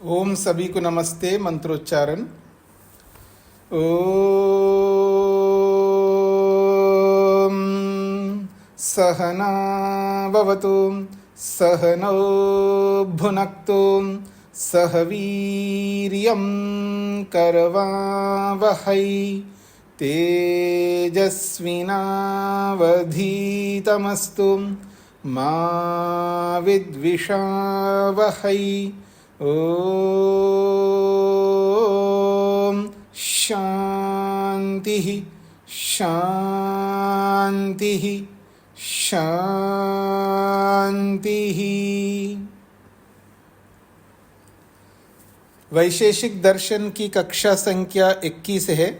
ओम सभी को नमस्ते। मंत्रोच्चारण। ओम सहना भवतु सहनौ भुनक्तु सह वीर्यं करवावहै तेजस्विनावधीतमस्तु मा विद्विषावहै। ओम शांति शांति शांति। वैशेषिक दर्शन की कक्षा संख्या 21 है।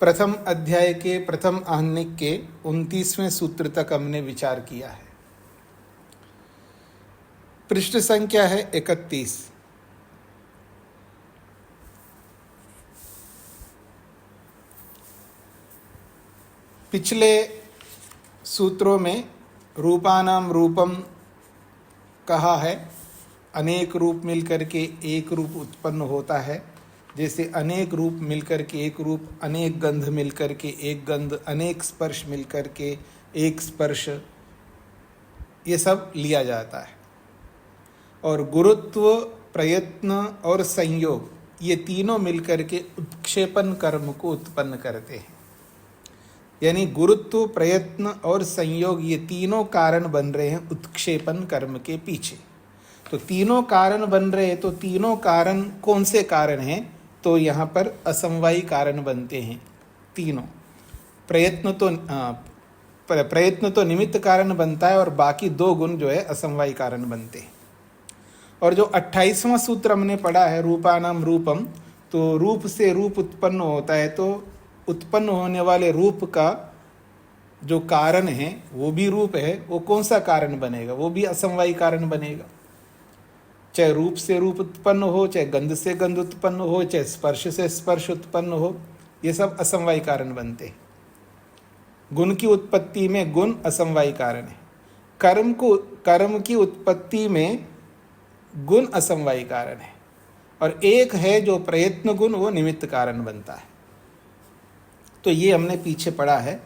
प्रथम अध्याय के प्रथम आहनिक के 29वें सूत्र तक हमने विचार किया है। पृष्ठ संख्या है 31। पिछले सूत्रों में रूपानाम रूपम कहा है। अनेक रूप मिलकर के एक रूप उत्पन्न होता है। जैसे अनेक रूप मिलकर के एक रूप, अनेक गंध मिलकर के एक गंध, अनेक स्पर्श मिलकर के एक स्पर्श, ये सब लिया जाता है। और गुरुत्व, प्रयत्न और संयोग, ये तीनों मिलकर के उत्क्षेपण कर्म को उत्पन्न करते हैं। यानी गुरुत्व, प्रयत्न और संयोग, ये तीनों कारण बन रहे हैं उत्क्षेपण कर्म के पीछे। तो तीनों कारण बन रहे हैं, तो तीनों कारण कौन से कारण हैं? तो यहाँ पर असमवायी कारण बनते हैं तीनों। प्रयत्न तो निमित्त कारण बनता है और बाकी दो गुण जो है असमवायी कारण बनते हैं। और जो 28वां सूत्र हमने पढ़ा है रूपानाम रूपम, तो रूप से रूप उत्पन्न होता है, तो उत्पन्न होने वाले रूप का जो कारण है वो भी रूप है। वो कौन सा कारण बनेगा? वो भी असमवायी कारण बनेगा। चाहे रूप से रूप उत्पन्न हो, चाहे गंध से गंध उत्पन्न हो, चाहे स्पर्श से स्पर्श उत्पन्न हो, ये सब असमवायी कारण बनते हैं। गुण की उत्पत्ति में गुण असमवायी कारण है। कर्म की उत्पत्ति में गुण असमवायी कारण है। और एक है जो प्रयत्न गुण, वो निमित्त कारण बनता है। तो ये हमने पीछे पढ़ा है।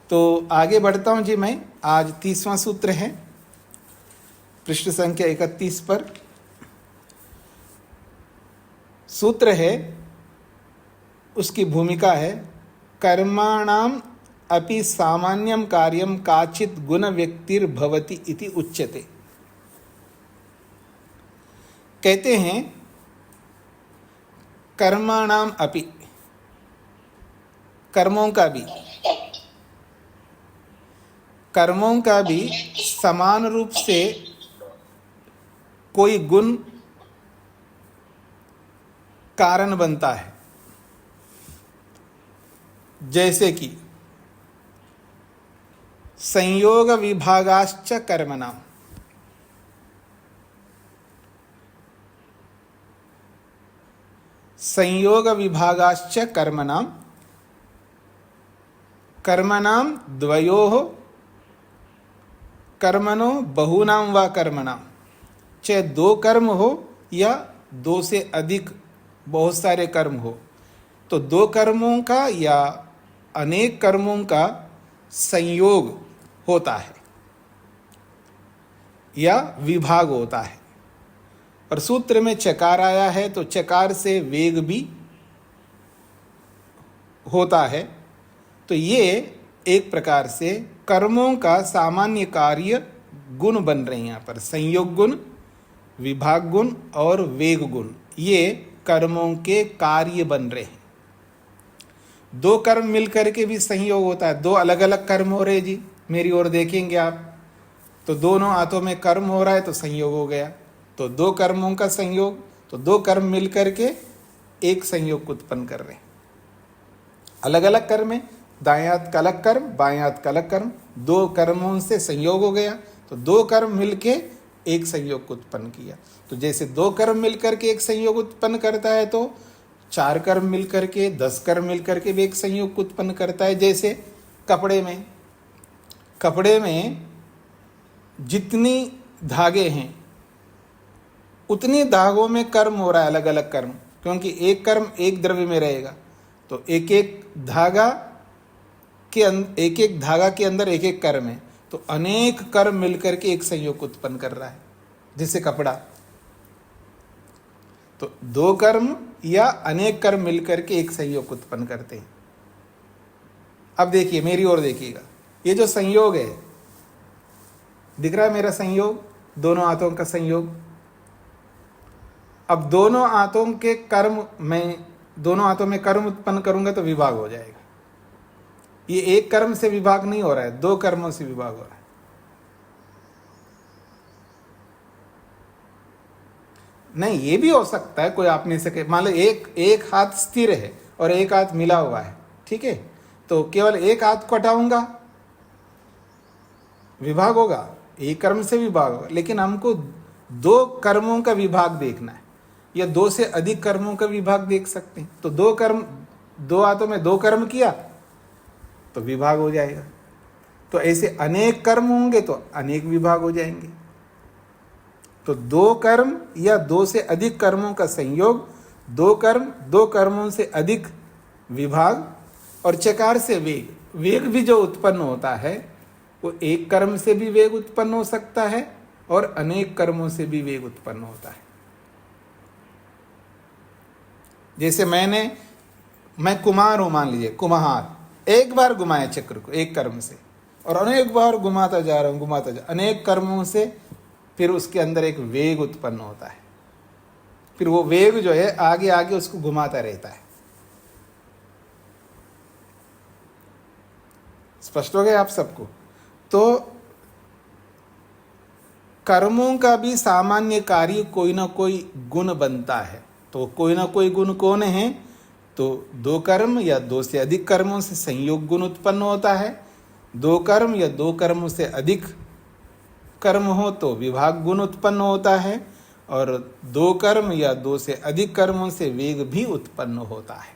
तो आगे बढ़ता हूं जी मैं। आज 30वां सूत्र है, पृष्ठ संख्या 31 पर। सूत्र है, उसकी भूमिका है, कर्माणाम अपि सामान्यम कार्यम काचित गुण व्यक्तिर्भवति इति उच्यते। कहते हैं कर्माणाम अपि, कर्मों का भी समान रूप से कोई गुण कारण बनता है। जैसे कि संयोग विभागाश्च कर्मणाम, संयोग विभागाश्च कर्मणाम, कर्मणाम द्वयोः कर्मणो बहूनां वा कर्मणाम। चाहे दो कर्म हो या दो से अधिक बहुत सारे कर्म हो, तो दो कर्मों का या अनेक कर्मों का संयोग होता है या विभाग होता है। और सूत्र में चकार आया है, तो चकार से वेग भी होता है। तो ये एक प्रकार से कर्मों का सामान्य कार्य गुण बन रहे हैं। यहाँ पर संयोग गुण, विभाग गुण और वेग गुण, ये कर्मों के कार्य बन रहे हैं। दो कर्म मिलकर के भी संयोग होता है। दो अलग अलग कर्म हो रहे जी, मेरी ओर देखेंगे आप, तो दोनों हाथों में कर्म हो रहा है, तो संयोग हो गया। तो दो कर्मों का संयोग, तो दो कर्म मिलकर के एक संयोग को उत्पन्न कर रहे हैं। अलग अलग कर्म है, दाएं हाथ का अलग कर्म, बाएं हाथ का अलग कर्म, दो कर्मों से संयोग हो गया, तो दो कर्म मिलके एक संयोग को उत्पन्न किया। तो जैसे दो कर्म मिलकर के एक संयोग उत्पन्न करता है, तो चार कर्म मिलकर के, 10 कर्म मिलकर के भी एक संयोग को उत्पन्न करता है। जैसे कपड़े में जितनी धागे हैं उतनी धागों में कर्म हो रहा है, अलग अलग कर्म, क्योंकि एक कर्म एक द्रव्य में रहेगा, तो एक एक धागा के अंदर एक एक कर्म है, तो अनेक कर्म मिलकर के एक संयोग उत्पन्न कर रहा है, जैसे कपड़ा। तो दो कर्म या अनेक कर्म मिलकर के एक संयोग उत्पन्न करते हैं। अब देखिए, मेरी ओर देखिएगा, ये जो संयोग है, दिख रहा है मेरा संयोग, दोनों हाथों का संयोग। अब दोनों हाथों के कर्म, मैं दोनों हाथों में कर्म उत्पन्न करूंगा तो विभाग हो जाएगा। ये एक कर्म से विभाग नहीं हो रहा है, दो कर्मों से विभाग हो रहा है। नहीं, ये भी हो सकता है, कोई आप में से मान लो एक हाथ स्थिर है और एक हाथ मिला हुआ है, ठीक है, तो केवल एक हाथ को हटाऊंगा, विभाग होगा, एक कर्म से विभाग होगा। लेकिन हमको दो कर्मों का विभाग देखना है, या दो से अधिक कर्मों का विभाग देख सकते हैं। तो दो कर्म, दो हाथों में दो कर्म किया तो विभाग हो जाएगा। तो ऐसे अनेक कर्म होंगे तो अनेक विभाग हो जाएंगे। तो दो कर्म या दो से अधिक कर्मों का संयोग, दो कर्म, दो कर्मों से अधिक विभाग। और चकार से वेग, वेग भी जो उत्पन्न होता है वो एक कर्म से भी वेग उत्पन्न हो सकता है और अनेक कर्मों से भी वेग उत्पन्न होता है। जैसे मैं कुमार हूं, मान लीजिए कुम्हार, एक बार घुमाए चक्र को एक कर्म से, और अनेक बार घुमाता जा रहा हूं, अनेक कर्मों से, फिर उसके अंदर एक वेग उत्पन्न होता है। फिर वो वेग जो है आगे आगे उसको घुमाता रहता है। स्पष्ट हो गया आप सबको? तो कर्मों का भी सामान्य कार्य कोई ना कोई गुण बनता है। तो कोई ना कोई गुण कौन है? तो दो कर्म या दो से अधिक कर्मों से संयोग गुण उत्पन्न होता है। दो कर्म या दो कर्मों से अधिक कर्म हो तो विभाग गुण उत्पन्न होता है, और दो कर्म या दो से अधिक कर्मों से वेग भी उत्पन्न होता है।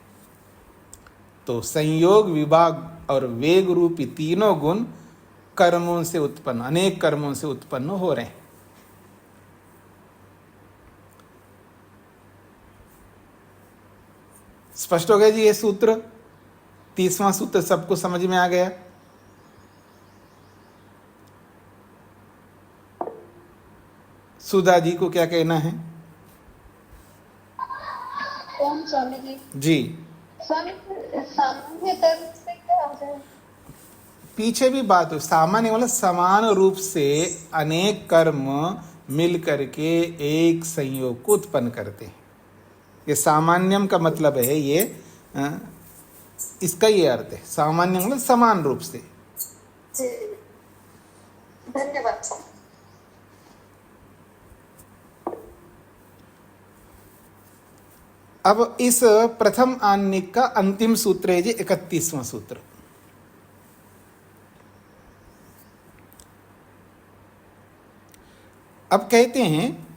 तो संयोग, विभाग और वेग रूपी तीनों गुण कर्मों से उत्पन्न, अनेक कर्मों से उत्पन्न हो रहे हैं। स्पष्ट हो गया जी? ये सूत्र, 30वां सूत्र सबको समझ में आ गया? सुधा जी को क्या कहना है? ओम स्वामी जी। जी स्वामी, सामान्य कर्म से क्या हो जाए? पीछे भी बात हो, सामान्य मतलब समान रूप से अनेक कर्म मिल करके एक संयोग को उत्पन्न करते हैं। ये सामान्यम का मतलब है, ये इसका ये अर्थ है। सामान्य मतलब समान रूप से। जी, धन्यवाद। अब इस प्रथम आन्निक का अंतिम सूत्र है जी 31वां सूत्र। अब कहते हैं,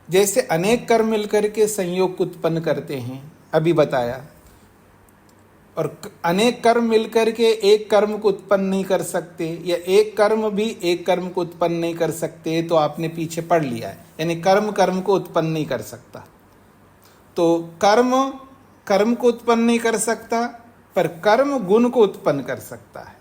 जैसे अनेक कर्म मिलकर के संयोग उत्पन्न करते हैं, अभी बताया, और अनेक कर्म मिलकर के एक कर्म को उत्पन्न नहीं कर सकते, या एक कर्म भी एक कर्म को उत्पन्न नहीं कर सकते, तो आपने पीछे पढ़ लिया है, यानी कर्म कर्म को उत्पन्न नहीं कर सकता। तो कर्म कर्म को उत्पन्न नहीं कर सकता, पर कर्म गुण को उत्पन्न कर सकता है।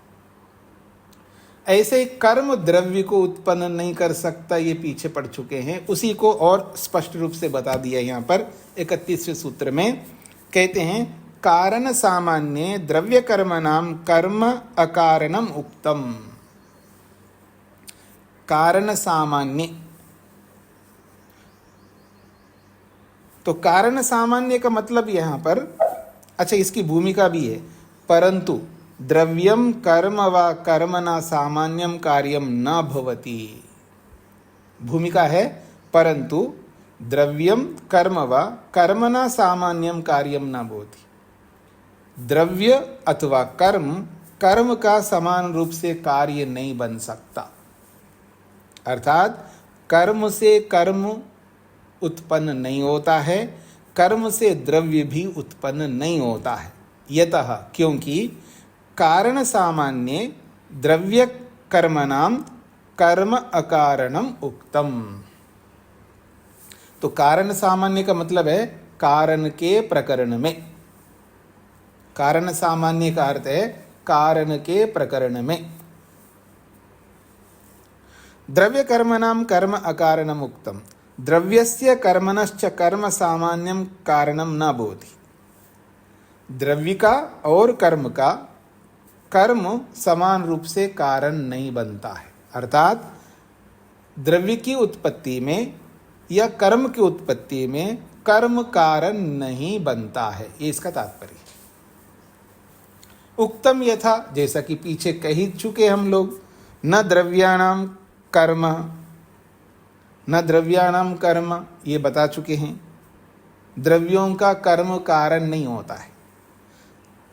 ऐसे ही कर्म द्रव्य को उत्पन्न नहीं कर सकता, ये पीछे पढ़ चुके हैं। उसी को और स्पष्ट रूप से बता दिया यहाँ पर 31वें सूत्र में। कहते हैं, कारण सामान्य द्रव्य कर्म नाम कर्म अकारणम उक्तम। कारण सामान्य, तो कारण सामान्य का मतलब यहाँ पर, अच्छा इसकी भूमिका भी है, परंतु द्रव्यम कर्म व कर्मणा सामान्यम कार्यम न भवति। भूमिका है, परंतु द्रव्यम कर्म व कर्मणा सामान्यम कार्यम न भवति। द्रव्य अथवा कर्म, कर्म का समान रूप से कार्य नहीं बन सकता। अर्थात कर्म से कर्म उत्पन्न नहीं होता है, कर्म से द्रव्य भी उत्पन्न नहीं होता है। यतः, क्योंकि कारण सामान्य द्रव्य कर्मणाम कर्म अकारणम उक्तम। तो कारण सामान्य का मतलब है कारण के प्रकरण में। कारण सामान्य का अर्थ है कारण के प्रकरण में। द्रव्य कर्मणाम कर्म अकारणम उक्तम। द्रव्यस्य कर्मणश्च कर्म सामान्यम कारणम न भवति। द्रव्य का और कर्म का कर्म समान रूप से कारण नहीं बनता है। अर्थात द्रव्य की उत्पत्ति में या कर्म की उत्पत्ति में कर्म कारण नहीं बनता है, ये इसका तात्पर्य। उक्तम यथा, जैसा कि पीछे कह ही चुके हम लोग, न द्रव्याणाम कर्म, न द्रव्याणाम कर्म, ये बता चुके हैं। द्रव्यों का कर्म कारण नहीं होता है।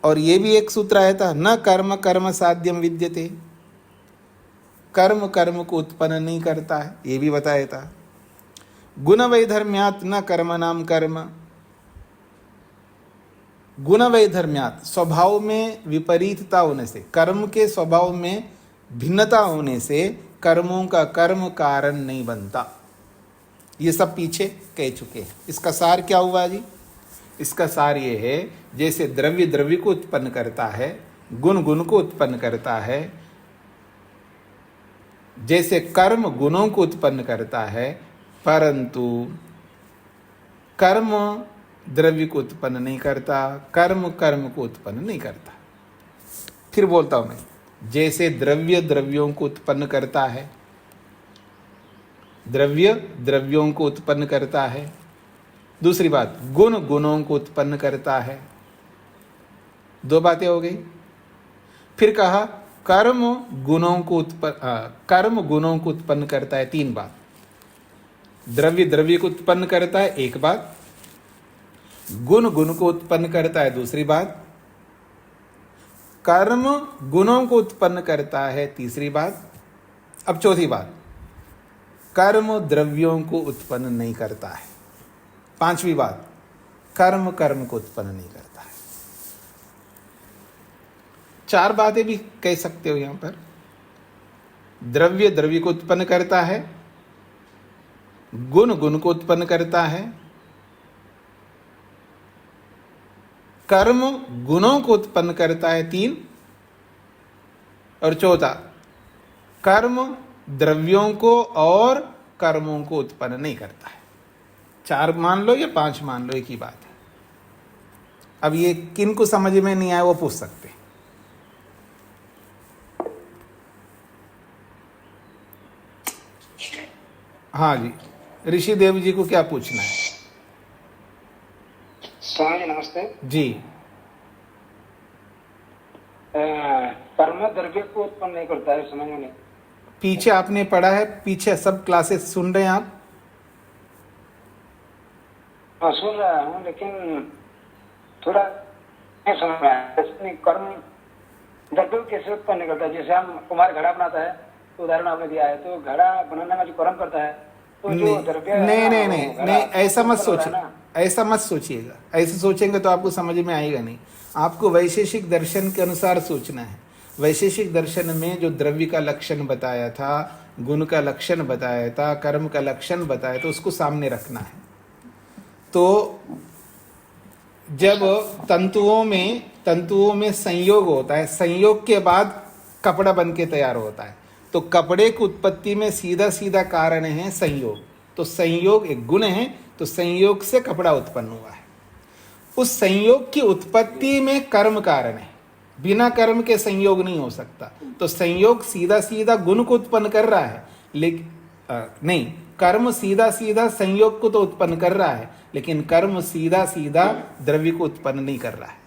और ये भी एक सूत्र आया था, न कर्म कर्म साध्यम विद्यते, कर्म कर्म को उत्पन्न नहीं करता है, ये भी बताया था। गुण वैधर्म्यात् न कर्म नाम कर्म। गुण वैधर्म्यात्, स्वभाव में विपरीतता होने से, कर्म के स्वभाव में भिन्नता होने से कर्मों का कर्म कारण नहीं बनता। ये सब पीछे कह चुके हैं। इसका सार क्या हुआ जी? इसका सार ये है, जैसे द्रव्य द्रव्य को उत्पन्न करता है, गुण गुण को उत्पन्न करता है, जैसे कर्म गुणों को उत्पन्न करता है, परंतु कर्म द्रव्य को उत्पन्न नहीं करता, कर्म कर्म को उत्पन्न नहीं करता। फिर बोलता हूं मैं, जैसे द्रव्य द्रव्यों को उत्पन्न करता है, द्रव्य द्रव्यों को उत्पन्न करता है। दूसरी बात, गुण गुणों को उत्पन्न करता है। दो बातें हो गई। फिर कहा कर्म गुणों को उत्पन्न करता है, तीन बात। द्रव्य द्रव्य को उत्पन्न करता है, एक बात। गुण गुण को उत्पन्न करता है, दूसरी बात। कर्म गुणों को उत्पन्न करता है, तीसरी बात। अब चौथी बात, कर्म द्रव्यों को उत्पन्न नहीं करता है। पांचवी बात, कर्म कर्म को उत्पन्न नहीं करता है। चार बातें भी कह सकते हो यहां पर। द्रव्य द्रव्य को उत्पन्न करता है, गुण गुण को उत्पन्न करता है, कर्म गुणों को उत्पन्न करता है, तीन। और चौथा, कर्म द्रव्यों को और कर्मों को उत्पन्न नहीं करता है। चार मान लो या पांच मान लो, एक ही बात है। अब ये किन को समझ में नहीं आया वो पूछ सकते हैं। हाँ जी, ऋषि देव जी को क्या पूछना है? स्वामी जी नमस्ते जी। कर्म द्रव्य को उत्पन्न नहीं करता है, समझ में नहीं। पीछे आपने पढ़ा है, पीछे सब क्लासेस सुन रहे हैं आप? हाँ सुन रहा हूँ, लेकिन थोड़ा नहीं समझ में आया। कर्म द्रव्य कैसे उत्पन्न नहीं करता? जैसे हम कुमार घड़ा बनाता है, तो उदाहरण आपने दिया है, तो घड़ा बनाने में जो कर्म करता है, तो जो द्रव्य नहीं, ऐसा मत सोचिए, ऐसा मत सोचिएगा। ऐसे सोचेंगे तो आपको समझ में आएगा नहीं। आपको वैशेषिक दर्शन के अनुसार सोचना है। वैशेषिक दर्शन में जो द्रव्य का लक्षण बताया था, गुण का लक्षण बताया था, कर्म का लक्षण बताया, तो उसको सामने रखना है। तो जब तंतुओं में संयोग होता है, संयोग के बाद कपड़ा बन के तैयार होता है, तो कपड़े की उत्पत्ति में सीधा सीधा कारण है संयोग। तो संयोग एक गुण है, तो संयोग से कपड़ा उत्पन्न हुआ है। उस संयोग की उत्पत्ति में कर्म कारण है, बिना कर्म के संयोग नहीं हो सकता। तो संयोग सीधा सीधा गुण को उत्पन्न कर रहा है, लेकिन नहीं, कर्म सीधा सीधा संयोग को तो उत्पन्न कर रहा है, लेकिन कर्म सीधा सीधा द्रव्य को उत्पन्न नहीं कर रहा है।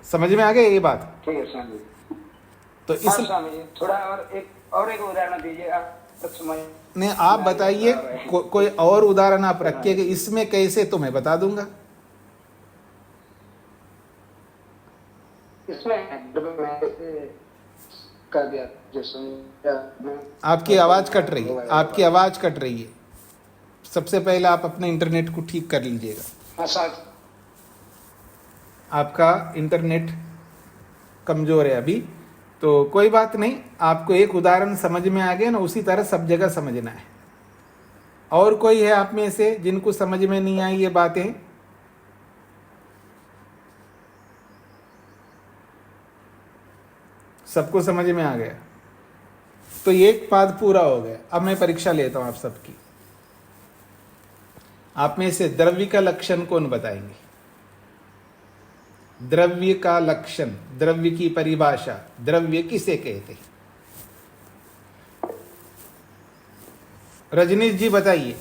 समझ में आ गया ये बात? ठीक है स्वामी। तो इस स्वामी जी थोड़ा और एक उदाहरण दीजिएगा तो समझ नहीं। आप बताइए कोई और उदाहरण आप रखिए कि इसमें कैसे, तो मैं बता दूंगा। इसमें कर दिया आपकी आवाज कट रही है, आपकी आवाज कट रही है। सबसे पहले आप अपने इंटरनेट को ठीक कर लीजिएगा। हाँ साथ आपका इंटरनेट कमजोर है अभी, तो कोई बात नहीं, आपको एक उदाहरण समझ में आ गया ना, उसी तरह सब जगह समझना है। और कोई है आप में से जिनको समझ में नहीं आई ये बातें? सबको समझ में आ गया? तो एक पाद पूरा हो गया। अब मैं परीक्षा लेता हूं आप सबकी। आप में से द्रव्य का लक्षण कौन बताएंगे? द्रव्य का लक्षण, द्रव्य की परिभाषा, द्रव्य किसे कहते हैं? रजनीश जी बताइए।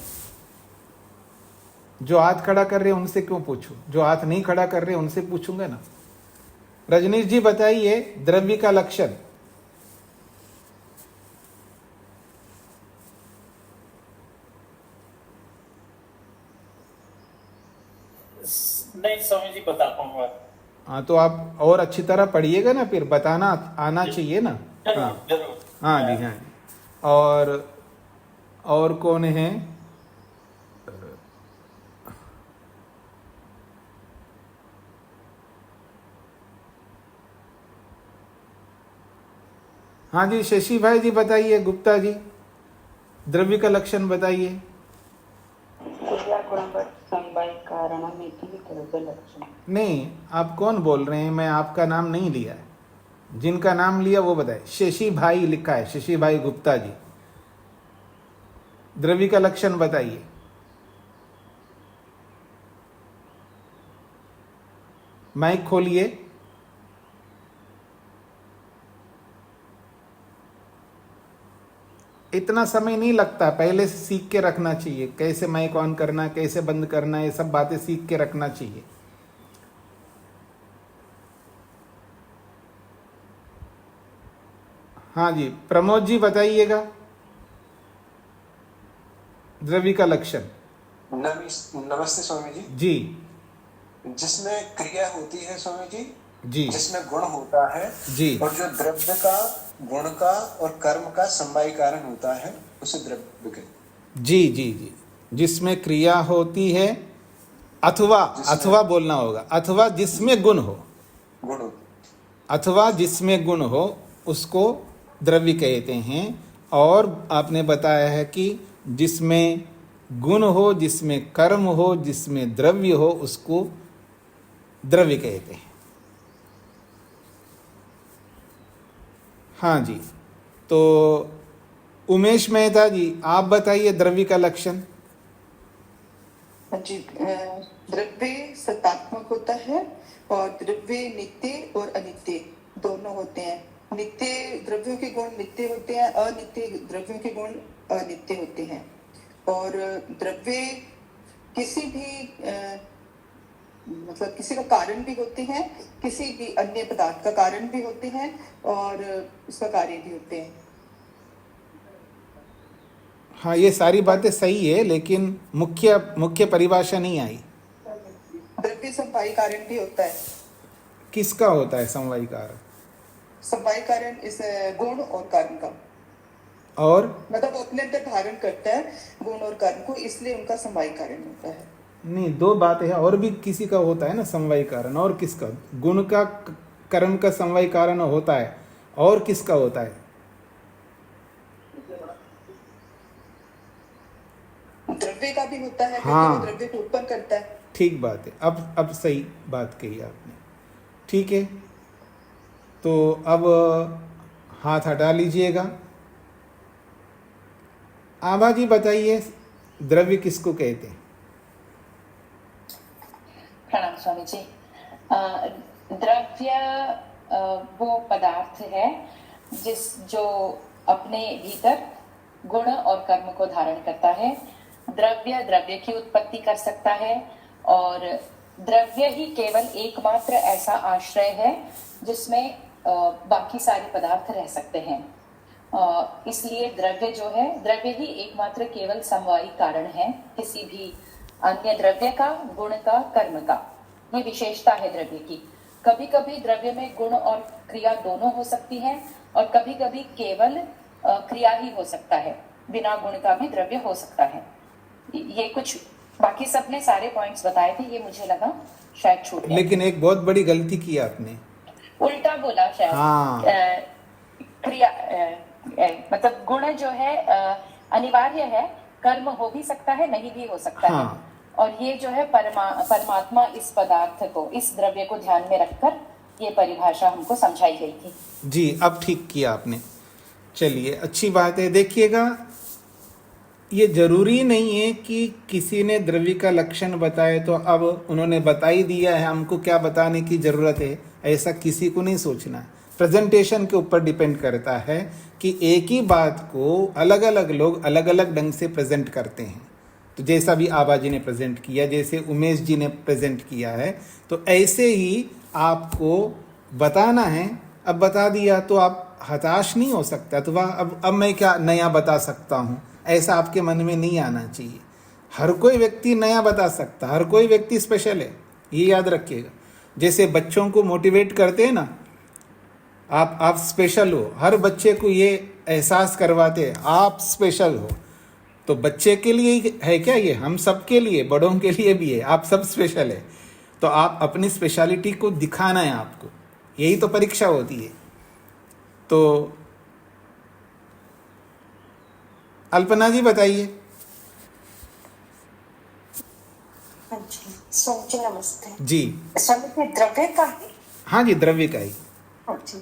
जो हाथ खड़ा कर रहे हैं उनसे क्यों पूछूं, जो हाथ नहीं खड़ा कर रहे उनसे पूछूंगा ना। रजनीश जी बताइए द्रव्य का लक्षण। नहीं स्वामी जी बता पाऊंगा। हाँ तो आप और अच्छी तरह पढ़िएगा ना, फिर बताना आना चाहिए ना। हाँ जरूर। हाँ जी, हाँ जी। और कौन है? हाँ जी, शशि भाई जी बताइए, गुप्ता जी द्रव्य का लक्षण बताइए। नहीं, आप कौन बोल रहे हैं? मैं आपका नाम नहीं लिया है। जिनका नाम लिया वो बताए। शशि भाई लिखा है, शशि भाई गुप्ता जी। द्रव्य का लक्षण बताइए। माइक खोलिए। इतना समय नहीं लगता, पहले से सीख के रखना चाहिए, कैसे माइक ऑन करना, कैसे बंद करना, ये सब बातें सीख के रखना चाहिए। हाँ जी, प्रमोद जी बताइएगा द्रव्य का लक्षण। नमस्ते स्वामी जी। जी जिसमें क्रिया होती है स्वामी जी, जी जिसमें गुण होता है जी, और जो द्रव्य का, गुण का और कर्म का समवायी कारण होता है उसे द्रव्य कहते। जी जी जी, जिसमें क्रिया होती है अथवा, अथवा बोलना होगा, अथवा जिसमें गुण हो, गुण, अथवा जिसमें गुण हो उसको द्रव्य कहते हैं। और आपने बताया है कि जिसमें गुण हो, जिसमें कर्म हो, जिसमें द्रव्य हो उसको द्रव्य कहते हैं। हाँ जी, तो उमेश मेहता जी आप बताइए द्रव्य का लक्षण। जी, द्रव्य सत्तात्मक होता है और द्रव्य नित्य और अनित्य दोनों होते हैं। नित्य द्रव्यों के गुण नित्य होते हैं, अनित्य द्रव्यों के गुण अनित्य होते हैं। और द्रव्य किसी भी मतलब किसी का कारण भी होते हैं, किसी भी अन्य पदार्थ का कारण भी होते हैं और उसका कार्य भी होते हैं। हाँ, ये सारी बातें सही है, लेकिन मुख्य परिभाषा नहीं आई। द्रव्य समवायी कारण भी होता है। किसका होता है समवायी कारण? समवायी कारण इस गुण और कारण का, और मतलब अपने अंदर धारण करता है गुण और कर्म को, इसलिए उनका समवायी कारण होता है। नहीं, दो बातें हैं, और भी किसी का होता है ना समवायी कारण, और किसका? गुण का, कर्म का समवायी कारण होता है, और किसका होता है? द्रव्य का भी होता है, हाँ, क्योंकि वो द्रव्य को उत्पन्न करता है। ठीक बात है, अब सही बात कही आपने। ठीक है, तो अब हाथ हटा लीजिएगा। आभा जी बताइए द्रव्य किसको कहते हैं? प्रणाम स्वामी जी। द्रव्य वो पदार्थ है जो अपने भीतर गुण और कर्म को धारण करता है। द्रव्य की उत्पत्ति कर सकता है, और द्रव्य ही केवल एकमात्र ऐसा आश्रय है जिसमें बाकी सारे पदार्थ रह सकते हैं। इसलिए द्रव्य जो है, द्रव्य ही एकमात्र केवल समवायी कारण है किसी भी अन्य द्रव्य का, गुण का, कर्म का। ये विशेषता है द्रव्य की। कभी कभी द्रव्य में गुण और क्रिया दोनों हो सकती है, और कभी कभी केवल क्रिया ही हो सकता है, बिना गुण का भी द्रव्य हो सकता है। ये कुछ, बाकी सबने सारे पॉइंट्स बताए थे, ये मुझे लगा शायद छूट गया। लेकिन एक बहुत बड़ी गलती की आपने। उल्टा बोला शायद। हाँ। क्रिया मतलब गुण जो है अनिवार्य है, कर्म हो भी सकता है, नहीं भी हो सकता हाँ। है। और ये जो है परमात्मा इस पदार्थ को, इस द्रव्य को ध्यान में रखकर ये परिभाषा हमको समझाई गई थी। जी, अब ठीक किया आपने। चलिए, अच्छी बात है। देखिएगा, ये जरूरी नहीं है कि किसी ने द्रव्य का लक्षण बताए तो अब उन्होंने बता ही दिया है, हमको क्या बताने की जरूरत है, ऐसा किसी को नहीं सोचना। प्रेजेंटेशन के ऊपर डिपेंड करता है कि एक ही बात को अलग अलग लोग अलग अलग ढंग से प्रेजेंट करते हैं। तो जैसा भी आबा जी ने प्रेजेंट किया, जैसे उमेश जी ने प्रेजेंट किया है, तो ऐसे ही आपको बताना है। अब बता दिया तो आप हताश नहीं हो सकता, तो वाह अब मैं क्या नया बता सकता हूँ, ऐसा आपके मन में नहीं आना चाहिए। हर कोई व्यक्ति नया बता सकता, हर कोई व्यक्ति स्पेशल है, ये याद रखिएगा। जैसे बच्चों को मोटिवेट करते हैं ना, आप स्पेशल हो, हर बच्चे को ये एहसास करवाते हैं आप स्पेशल हो। तो बच्चे के लिए है क्या ये, हम सब के लिए, बड़ों के लिए भी है, आप सब स्पेशल है। तो आप अपनी स्पेशलिटी को दिखाना है आपको, यही तो परीक्षा होती है। तो अल्पना जी बताइए। हाँ जी, स्वामी जी नमस्ते। जी स्वामी जी, द्रव्य का ही? हाँ जी, द्रव्य का ही। हाँ जी।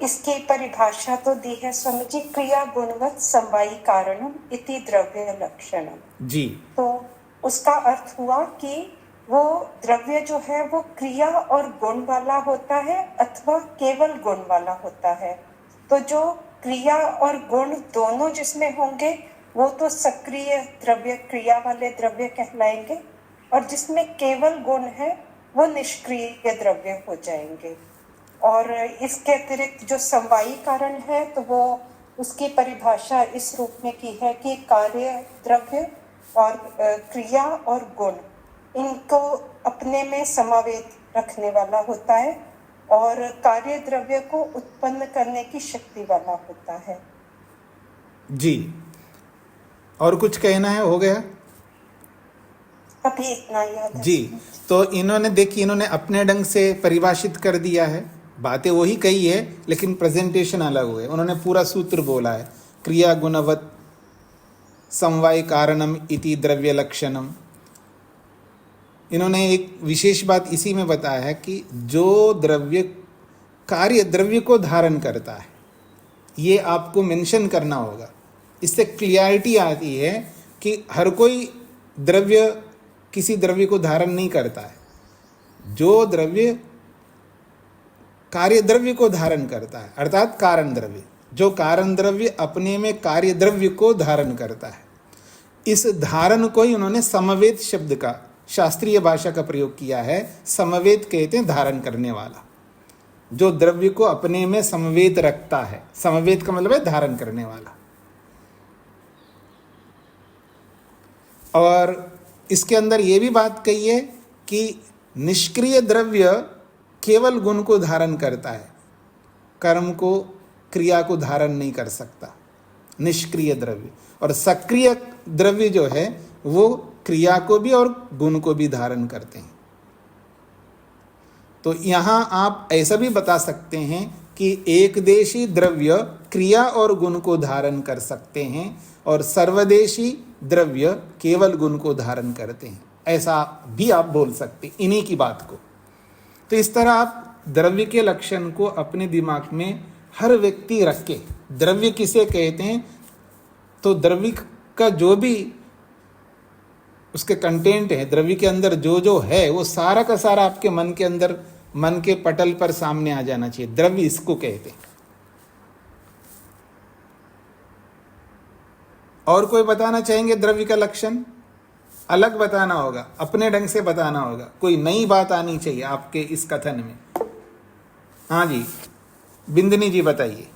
इसकी परिभाषा तो दी है स्वामी जी, क्रिया गुणवत् समवायी कारणम इति द्रव्य लक्षणम। जी, तो उसका अर्थ हुआ कि वो द्रव्य जो है वो क्रिया और गुण वाला होता है अथवा केवल गुण वाला होता है। तो जो क्रिया और गुण दोनों जिसमें होंगे वो तो सक्रिय द्रव्य, क्रिया वाले द्रव्य कहलाएंगे, और जिसमें केवल गुण है वो निष्क्रिय द्रव्य हो जाएंगे। और इसके अतिरिक्त जो समवायी कारण है तो वो उसकी परिभाषा इस रूप में की है कि कार्य द्रव्य और क्रिया और गुण, इनको अपने में समावेत रखने वाला होता है और कार्य द्रव्य को उत्पन्न करने की शक्ति वाला होता है। जी, और कुछ कहना है? हो गया अभी इतना याद है जी। तो इन्होंने देखिए, इन्होंने अपने ढंग से परिभाषित कर दिया है, बातें वही कही है लेकिन प्रेजेंटेशन अलग हुए। उन्होंने पूरा सूत्र बोला है, क्रिया गुणवत् समवाय कारणम इति द्रव्य लक्षणम। इन्होंने एक विशेष बात इसी में बताया है कि जो द्रव्य कार्य द्रव्य को धारण करता है, ये आपको मेंशन करना होगा। इससे क्लियरिटी आती है कि हर कोई द्रव्य किसी द्रव्य को धारण नहीं करता है। जो द्रव्य कार्य द्रव्य को धारण करता है, अर्थात कारण द्रव्य, जो कारण द्रव्य अपने में कार्य द्रव्य को धारण करता है, इस धारण को ही उन्होंने समवेत शब्द का, शास्त्रीय भाषा का प्रयोग किया है। समवेत कहते हैं धारण करने वाला, जो द्रव्य को अपने में समवेत रखता है। समवेत का मतलब है धारण करने वाला। और इसके अंदर ये भी बात कही है कि निष्क्रिय द्रव्य केवल गुण को धारण करता है, कर्म को, क्रिया को धारण नहीं कर सकता, निष्क्रिय द्रव्य। और सक्रिय द्रव्य जो है वो क्रिया को भी और गुण को भी धारण करते हैं। तो यहाँ आप ऐसा भी बता सकते हैं कि एकदेशी द्रव्य क्रिया और गुण को धारण कर सकते हैं और सर्वदेशी द्रव्य केवल गुण को धारण करते हैं, ऐसा भी आप बोल सकते हैं इन्हीं की बात को। तो इस तरह आप द्रव्य के लक्षण को अपने दिमाग में हर व्यक्ति रख के, द्रव्य किसे कहते हैं, तो द्रव्य का जो भी उसके कंटेंट है, द्रव्य के अंदर जो जो है, वो सारा का सारा आपके मन के अंदर, मन के पटल पर सामने आ जाना चाहिए। द्रव्य इसको कहते हैं। और कोई बताना चाहेंगे द्रव्य का लक्षण? अलग बताना होगा, अपने ढंग से बताना होगा, कोई नई बात आनी चाहिए आपके इस कथन में। हाँ जी, बिंदनी जी बताइए।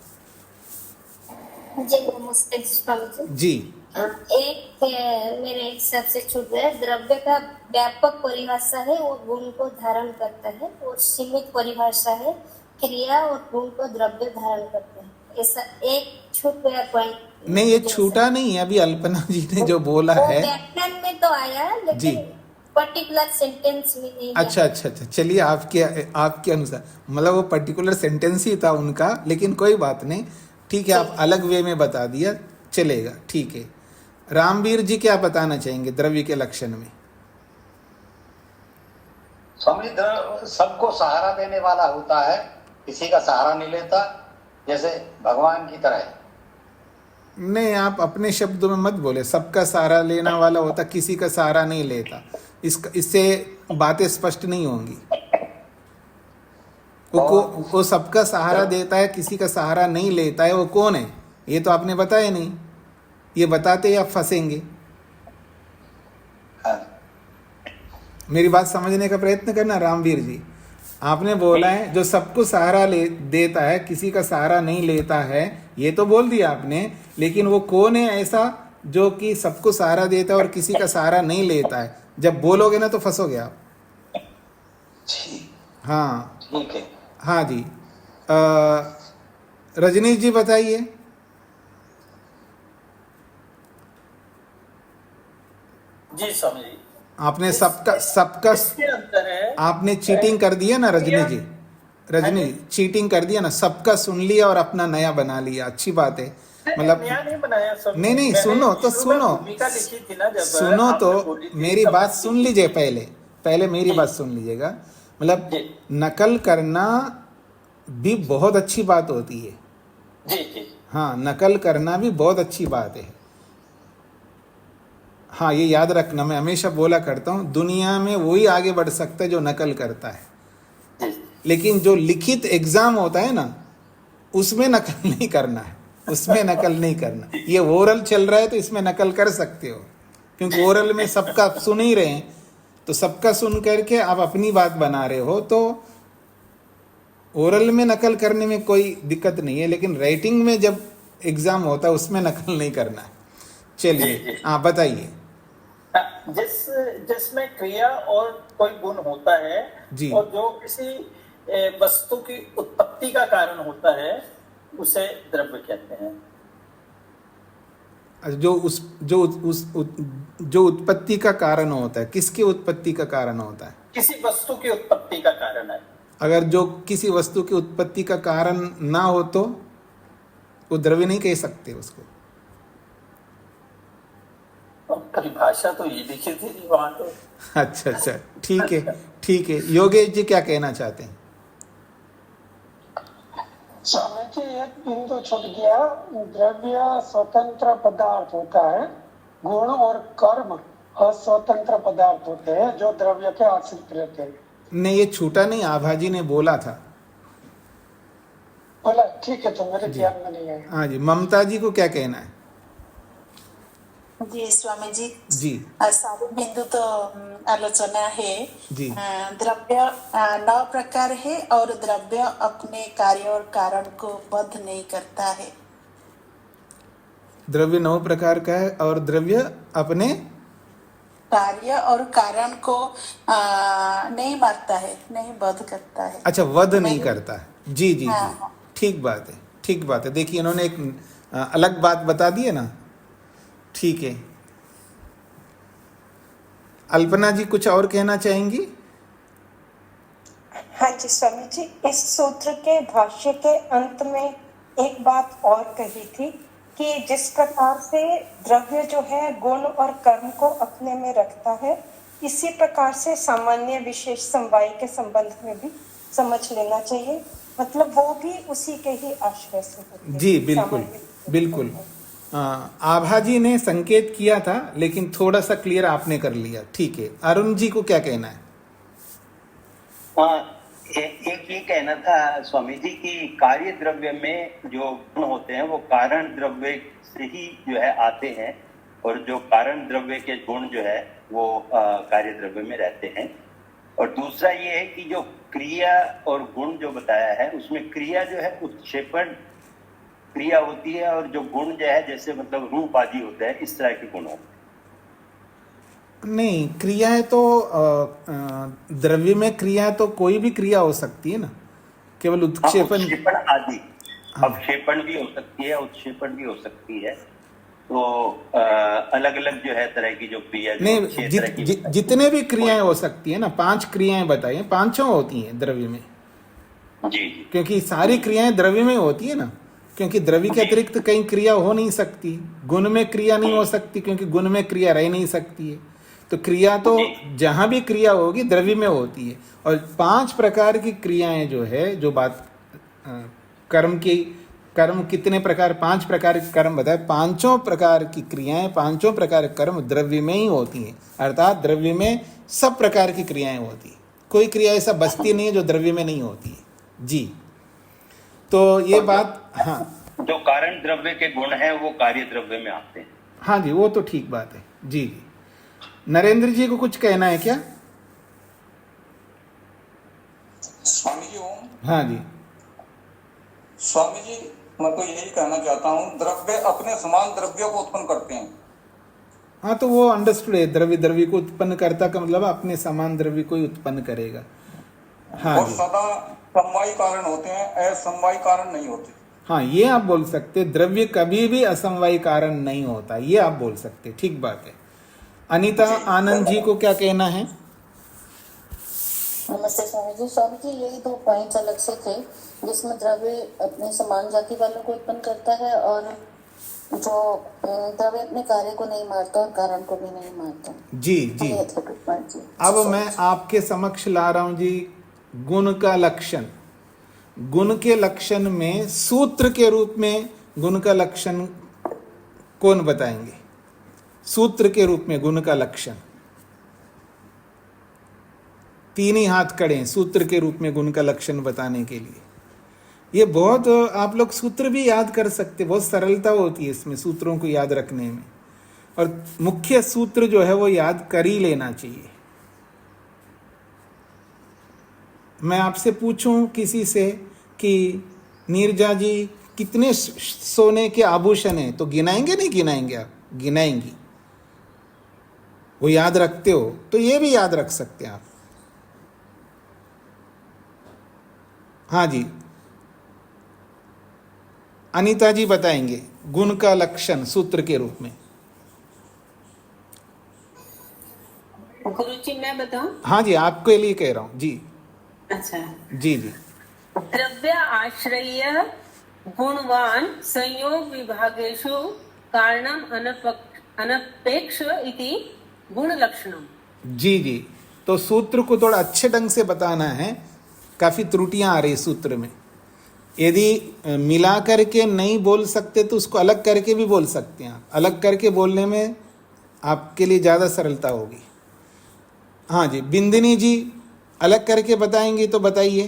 जी नमस्ते स्वामी जी। एक मेरे एक हिसाब से छूट गया, द्रव्य का व्यापक परिभाषा है वो गुण को धारण करता है, और सीमित परिभाषा है क्रिया और गुण को द्रव्य धारण करते हैं। ऐसा एक छूट गया पॉइंट। नहीं, ये छूटा नहीं है, अभी अल्पना जी ने जो बोला है व्याख्यान में तो आया, जी, लेकिन पर्टिकुलर सेंटेंस में नहीं है। अच्छा अच्छा अच्छा, चलिए आपके अनुसार मतलब वो पर्टिकुलर सेंटेंस ही था उनका, लेकिन कोई बात नहीं, ठीक है, आप अलग वे में बता दिया, चलेगा, ठीक है। रामवीर जी क्या बताना चाहेंगे द्रव्य के लक्षण में? स्वामी द्रव्य सबको सहारा देने वाला होता है, किसी का सहारा नहीं लेता, जैसे भगवान की तरह। नहीं, आप अपने शब्दों में मत बोले, सबका सहारा लेना वाला होता, किसी का सहारा नहीं लेता, इससे बातें स्पष्ट नहीं होंगी। वो सबका सहारा देता है, किसी का सहारा नहीं लेता है, वो कौन है ये तो आपने बताया नहीं, ये बताते ही आप फंसेंगे। मेरी बात समझने का प्रयत्न करना रामवीर जी। आपने बोला है जो सबको सहारा देता है, किसी का सहारा नहीं लेता है, ये तो बोल दिया आपने, लेकिन वो कौन है ऐसा जो कि सबको सहारा देता है और किसी का सहारा नहीं लेता है? जब बोलोगे ना तो फंसोगे आप। हाँ ठीक है। हाँ जी, रजनीश जी बताइए। जी स्वामी जी, आपने सबका इसके अंतर है, आपने चीटिंग कर दिया ना रजनी जी, रजनी चीटिंग कर दिया ना, सबका सुन लिया और अपना नया बना लिया, अच्छी बात है। मतलब नया नहीं बनाया स्वामी। नहीं नहीं, मैंने सुनो तो शुरू में सुनो, भूमिका लिखी थी ना, जब सुनो आपने तो बोली थी, मेरी तब बात सुन लीजिए, पहले मेरी जी। बात सुन लीजिएगा। मतलब जी। नकल करना भी बहुत अच्छी बात होती है। जी जी हाँ, नकल करना भी बहुत अच्छी बात है। हाँ, ये याद रखना, मैं हमेशा बोला करता हूँ, दुनिया में वही आगे बढ़ सकता है जो नकल करता है, जी। लेकिन जो लिखित एग्जाम होता है ना, उसमें नकल नहीं करना है, उसमें नकल नहीं करना। ये ओरल चल रहा है तो इसमें नकल कर सकते हो, क्योंकि ओरल में सबका सुन ही रहे हैं, तो सबका सुन करके आप अपनी बात बना रहे हो, तो ओरल में नकल करने में कोई दिक्कत नहीं है, लेकिन राइटिंग में जब एग्जाम होता है उसमें नकल नहीं करना है। चलिए आप बताइए। जिसमें क्रिया और कोई गुण होता है जी। और जो किसी वस्तु की उत्पत्ति का कारण होता है, उसे द्रव्य कहते हैं। जो उत्पत्ति का कारण होता है, किसकी उत्पत्ति का कारण होता है? किसी वस्तु की उत्पत्ति का कारण है। अगर जो किसी वस्तु की उत्पत्ति का कारण ना हो तो वो द्रव्य नहीं कह सकते उसको। परिभाषा तो ये लिखी थी वहां तो। अच्छा अच्छा, ठीक है। योगेश जी क्या कहना चाहते हैं? स्वामी जी, एक बिंदु छूट गया। द्रव्य स्वतंत्र पदार्थ होता है, गुण और कर्म अस्वतंत्र पदार्थ होते हैं जो द्रव्य के आश्रित रहते हैं। नहीं, ये छूटा नहीं, आभाजी ने बोला था। बोला, ठीक है, तो मेरे ध्यान में नहीं आया। हाँ जी, ममता जी को क्या कहना है? जी स्वामी जी, सारे बिंदु तो आलोचना है जी। द्रव्य 9 प्रकार है और द्रव्य अपने कार्य और कारण को बद्ध नहीं करता है। द्रव्य 9 प्रकार का है और द्रव्य अपने कार्य और कारण को नहीं मारता है, नहीं बद्ध करता है। अच्छा, वध नहीं करता है। जी जी हाँ। जी, ठीक बात है। देखिए, इन्होंने एक अलग बात बता दी है ना, ठीक है। अल्पना जी कुछ और कहना चाहेंगी? हाँ जी स्वामी जी, इस सूत्र के भाष्य के अंत में एक बात और कही थी कि जिस प्रकार से द्रव्य जो है गुण और कर्म को अपने में रखता है, इसी प्रकार से सामान्य विशेष समवाय के संबंध में भी समझ लेना चाहिए। मतलब वो भी उसी के ही आश्रय से होते हैं। जी बिल्कुल। आभा जी ने संकेत किया था, लेकिन थोड़ा सा क्लियर आपने कर लिया, ठीक है। अरुण जी को क्या कहना है? एक ये कहना था स्वामी जी कि कार्य द्रव्य में जो गुण होते हैं वो कारण द्रव्य से ही जो है आते हैं, और जो कारण द्रव्य के गुण जो है वो कार्य द्रव्य में रहते हैं। और दूसरा ये है कि जो क्रिया और गुण जो बताया है, उसमें क्रिया जो है उत्क्षेपण क्रिया होती है, और जो गुण जो है जैसे मतलब रूप आदि होते हैं, इस तरह के गुण होते हैं। नहीं, क्रियाएं तो द्रव्य में क्रिया तो कोई भी क्रिया हो सकती है ना, केवल उत्क्षेपण आदि। अवक्षेपण भी हो सकती है, उत्क्षेपण भी हो सकती है। तो अलग अलग जो है तरह की जो क्रिया जो नहीं, 6 तरह की जितने भी क्रियाएं हो सकती है ना, 5 क्रियाएं बताइए, 5 होती हैं द्रव्य में, जी क्योंकि सारी क्रियाएं द्रव्य में होती है ना, क्योंकि द्रव्य के अतिरिक्त कई क्रिया हो नहीं सकती। गुण में क्रिया नहीं हो सकती क्योंकि गुण में क्रिया रह नहीं सकती है। तो क्रिया तो जहां भी क्रिया होगी द्रव्य में होती है। और 5 प्रकार की क्रियाएं जो है, जो बात कर्म कितने प्रकार, 5 प्रकार के कर्म बताए, 5 प्रकार की क्रियाएं, 5 प्रकार के कर्म द्रव्य में ही होती हैं। अर्थात द्रव्य में सब प्रकार की क्रियाएं होती है, कोई क्रिया ऐसा बचती नहीं है जो द्रव्य में नहीं होती है। जी, तो ये बात, हाँ, जो कारण द्रव्य के गुण है वो कार्य द्रव्य में आते हैं। हाँ जी, वो तो ठीक बात है। जी जी, नरेंद्र जी को कुछ कहना है क्या? स्वामी जी ओम। हाँ जी, स्वामी जी, मैं तो यही कहना चाहता हूँ, द्रव्य अपने समान द्रव्यों को उत्पन्न करते हैं। हाँ, तो वो अंडरस्टूड है। द्रव्य को उत्पन्न करता का मतलब अपने समान द्रव्य को ही उत्पन्न करेगा। हाँ और जी, सदा समवायी कारण होते हैं, असमवायी कारण नहीं होते। हाँ, ये आप बोल सकते, द्रव्य कभी भी असमवायी कारण नहीं होता, ये आप बोल सकते, ठीक बात है। अनीता आनंद जी को क्या कहना है? नमस्ते स्वामी जी। स्वामी जी, यही 2 पॉइंट्स अलग से थे, जिसमें द्रव्य अपने समान जाति वालों को उत्पन्न करता है और जो द्रव्य अपने कार्य को नहीं मारता और कारण को भी नहीं मारता। जी जी, अब मैं आपके समक्ष ला रहा हूं जी गुण का लक्षण। गुण के लक्षण में सूत्र के रूप में गुण का लक्षण कौन बताएंगे? सूत्र के रूप में गुण का लक्षण, 3 ही हाथ खड़े हैं सूत्र के रूप में गुण का लक्षण बताने के लिए। ये बहुत, आप लोग सूत्र भी याद कर सकते, बहुत सरलता होती है इसमें सूत्रों को याद रखने में। और मुख्य सूत्र जो है वो याद कर ही लेना चाहिए। मैं आपसे पूछूं किसी से कि नीरजा जी कितने सोने के आभूषण हैं, तो गिनाएंगे नहीं गिनाएंगे? आप गिनाएंगी, वो याद रखते हो तो ये भी याद रख सकते हैं आप। हाँ जी, अनीता जी बताएंगे गुण का लक्षण सूत्र के रूप में। गुरुजी मैं बताऊं? हाँ जी, आपके लिए कह रहा हूं जी। अच्छा जी जी, द्रव्य आश्रय गुणवान संयोग विभागेषु कारणम अनपेक्ष इति गुण लक्षणम। जी जी, तो सूत्र को थोड़ा अच्छे ढंग से बताना है, काफी त्रुटियां आ रही सूत्र में। यदि मिला करके नहीं बोल सकते तो उसको अलग करके भी बोल सकते हैं आप। अलग करके बोलने में आपके लिए ज़्यादा सरलता होगी। हाँ जी, बिंदिनी जी अलग करके बताएंगी तो बताइए।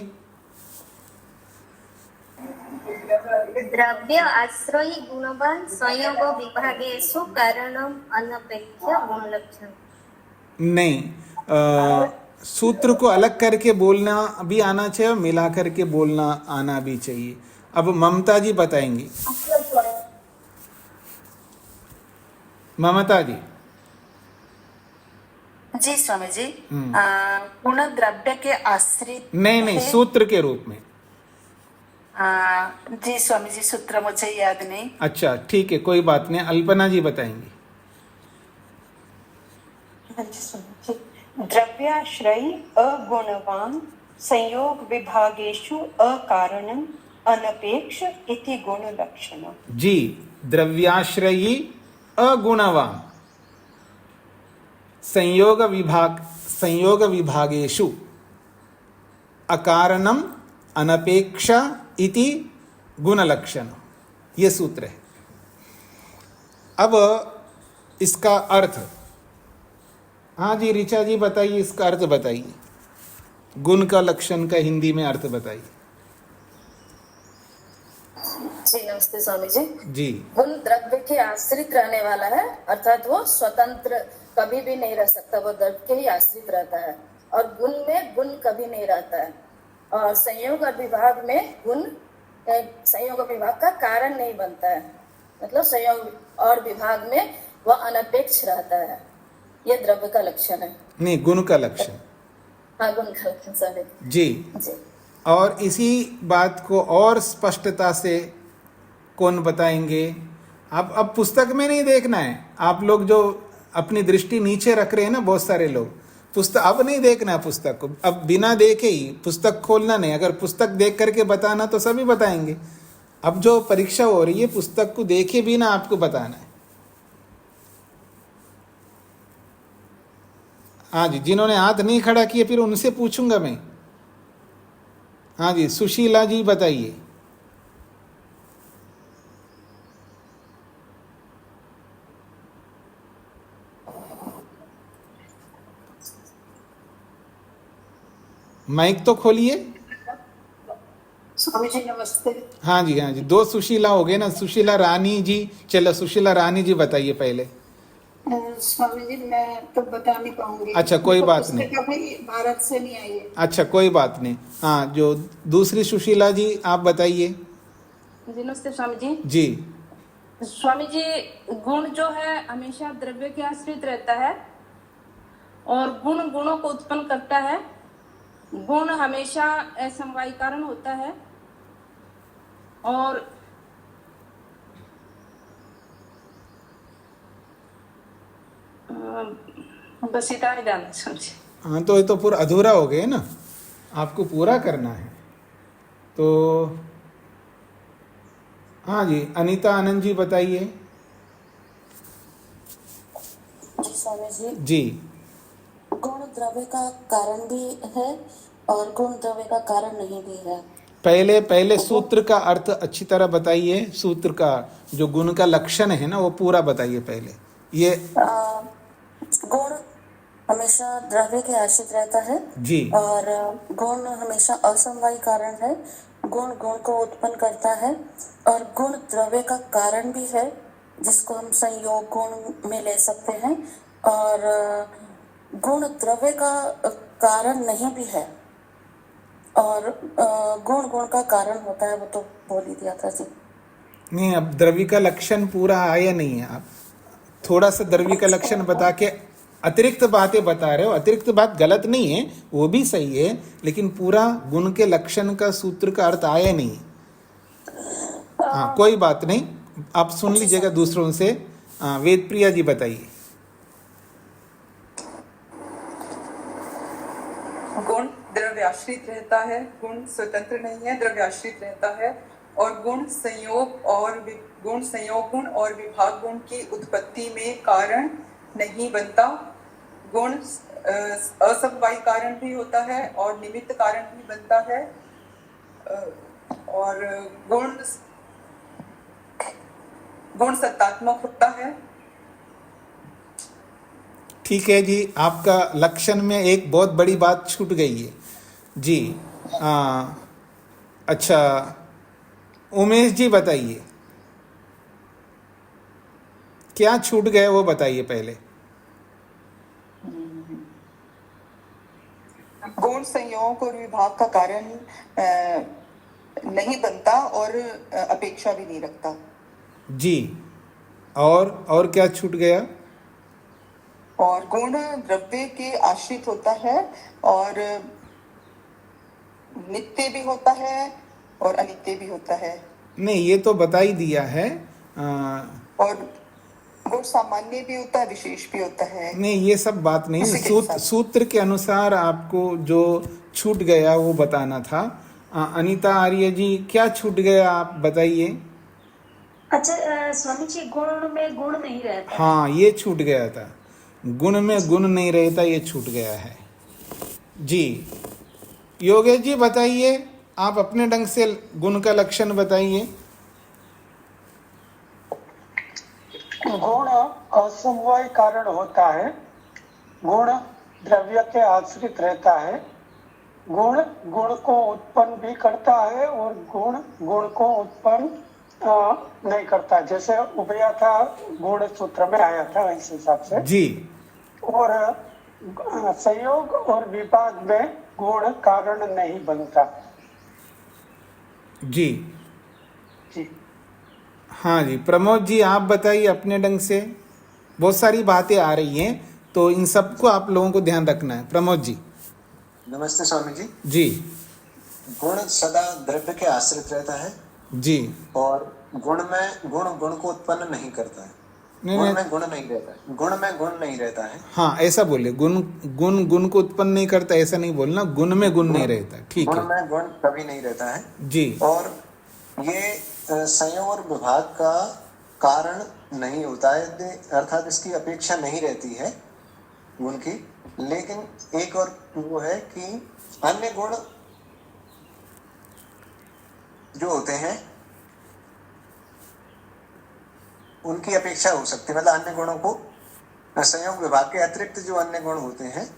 द्रव्य आश्रयी गुणवान संयोग विभागेषु कारणम अनपेक्ष गुण लक्षण। नहीं, सूत्र को अलग करके बोलना भी आना चाहिए और मिला करके बोलना आना भी चाहिए। अब ममता जी बताएंगी। ममता जी। जी स्वामी जी, गुण द्रव्य के आश्रित नहीं, सूत्र के रूप में। जी स्वामी जी, सूत्र मुझे याद नहीं। अच्छा ठीक है, कोई बात नहीं। अल्पना जी बताएंगी। हाँ जी स्वामी जी, द्रव्याश्रयी अगुणवान संयोग विभागेषु अकारणम अनपेक्ष इति गुण लक्षणम। जी, द्रव्याश्रयी अगुणवान संयोग विभागेषु अकारणम अनपेक्ष इति गुण लक्षण, ये सूत्र है। अब इसका अर्थ, हाँ जी ऋचा जी बताइए, इसका अर्थ बताइए। गुण का लक्षण का हिंदी में अर्थ बताइए। जी नमस्ते स्वामी जी। जी, गुण द्रव्य के आश्रित रहने वाला है, अर्थात वो स्वतंत्र कभी भी नहीं रह सकता, वो द्रव्य के ही आश्रित रहता है। और गुण में गुण कभी नहीं रहता है। और संयोग और विभाग में गुण संयोग और विभाग का कारण नहीं बनता है, मतलब संयोग और विभाग में वह अनपेक्ष रहता है। ये द्रव्य का लक्षण है। नहीं, गुण का लक्षण। हाँ, गुण का लक्षण सर जी। और इसी बात को और स्पष्टता से कौन बताएंगे? आप अब पुस्तक में नहीं देखना है। आप लोग जो अपनी दृष्टि नीचे रख रहे हैं ना, बहुत सारे लोग, पुस्तक अब नहीं देखना है पुस्तक को, अब बिना देखे ही पुस्तक खोलना नहीं। अगर पुस्तक देख करके बताना तो सभी बताएंगे। अब जो परीक्षा हो रही है पुस्तक को देखे बिना आपको बताना है। हाँ जी, जिन्होंने हाथ नहीं खड़ा किए फिर उनसे पूछूंगा मैं। हाँ जी, सुशीला जी बताइए। माइक तो खोलिए। स्वामी जी नमस्ते। हाँ जी, हाँ जी, दो सुशीला हो गए ना, सुशीला रानी जी। चलो सुशीला रानी जी बताइए पहले। स्वामी जी मैं तो बता नहीं पाऊंगी। अच्छा, कोई बात नहीं। कभी भारत से नहीं आई है। अच्छा, कोई बात नहीं। हाँ, जो दूसरी सुशीला जी आप बताइए। जी नमस्ते स्वामी जी। जी स्वामी जी, गुण जो है हमेशा द्रव्य के आश्रित रहता है और गुण गुणों को उत्पन्न करता है। गुण हमेशा असमवायी कारण होता है और बस इतना ही जानना समझे। हाँ, तो ये तो पूरा अधूरा हो गए ना, आपको पूरा करना है। तो हाँ जी, अनीता आनंद जी बताइए। जी स्वामी जी। जी, गुण द्रव्य का कारण भी है और गुण द्रव्य का कारण नहीं भी है। पहले सूत्र का अर्थ अच्छी तरह बताइए। सूत्र का जो गुण का लक्षण है ना, वो पूरा बताइए पहले। ये गुण हमेशा द्रव्य के आश्रित रहता है जी, और गुण हमेशा असमवायी कारण है। गुण गुण को उत्पन्न करता है और गुण द्रव्य का कारण भी है, जिसको हम संयोग गुण में ले सकते हैं, और गुण द्रव्य का कारण नहीं भी है, और गुण गुण का कारण होता है, वो तो बोल ही दिया था जी। नहीं, अब द्रव्य का लक्षण पूरा आया नहीं है। आप थोड़ा सा द्रव्य का लक्षण बता के अतिरिक्त बातें बता रहे हो। अतिरिक्त बात गलत नहीं है, वो भी सही है, लेकिन पूरा गुण के लक्षण का सूत्र का अर्थ आया नहीं। हाँ, कोई बात नहीं, आप सुन लीजिएगा दूसरों से। वेद प्रिया जी बताइए। गुण द्रव्य आश्रित रहता है, गुण स्वतंत्र नहीं है, द्रव्य आश्रित रहता है, और गुण संयोग गुण और विभाग गुण की उत्पत्ति में कारण नहीं बनता। गुण असमवायी कारण भी होता है और निमित्त कारण भी बनता है, और गुण सत्तात्मक होता है। ठीक है जी, आपका लक्षण में एक बहुत बड़ी बात छूट गई है जी। अच्छा, उमेश जी बताइए, क्या छूट गए वो बताइए पहले। गुण संयोग और विभाग का कारण नहीं बनता और अपेक्षा भी नहीं रखता जी। और क्या छूट गया? और गुण द्रव्य के आश्रित होता है और नित्य भी होता है और अनित्य भी होता है। नहीं, ये तो बता ही दिया है। और गुण सामान्य भी होता है, विशेष भी होता है। नहीं, ये सब बात नहीं, सूत्र के अनुसार आपको जो छूट गया वो बताना था। अनीता आर्य जी, क्या छूट गया आप बताइए। अच्छा स्वामी जी, गुण में गुण नहीं रहता। हाँ, ये छूट गया था, गुण में गुण नहीं रहता, ये छूट गया है जी। योगेश जी बताइए, आप अपने ढंग से गुण का लक्षण बताइए। गुण असमवाय कारण होता है, गुण द्रव्य के आश्रित रहता है, गुण गुण को उत्पन्न भी करता है और गुण गुण को उत्पन्न नहीं करता। जैसे उभया था, गुण सूत्र में आया था, इस हिसाब से जी। और संयोग और विभाग में गुण कारण नहीं बनता जी। जी हाँ जी, प्रमोद जी आप बताइए अपने ढंग से। बहुत सारी बातें आ रही हैं, तो इन सबको आप लोगों को ध्यान रखना है। प्रमोद जी। नमस्ते स्वामी जी। जी। गुण सदा द्रव्य के आश्रित रहता है जी। और गुण गुण को उत्पन्न नहीं करता है। नहीं, गुण नहीं। में गुण नहीं रहता है, गुण में गुण नहीं रहता है। हाँ, ऐसा बोले, गुण को उत्पन्न नहीं करता, ऐसा नहीं बोलना, गुण में गुण नहीं रहता। ठीक गुण है में गुण कभी नहीं रहता है जी। और ये संयोग और विभाग का कारण नहीं होता है, अर्थात इसकी अपेक्षा नहीं रहती है गुण की। लेकिन एक और वो है कि अन्य गुण जो होते हैं उनकी अपेक्षा हो सकती है, मतलब अन्य गुणों को, संयोग विभाग के अतिरिक्त जो अन्य गुण होते हैं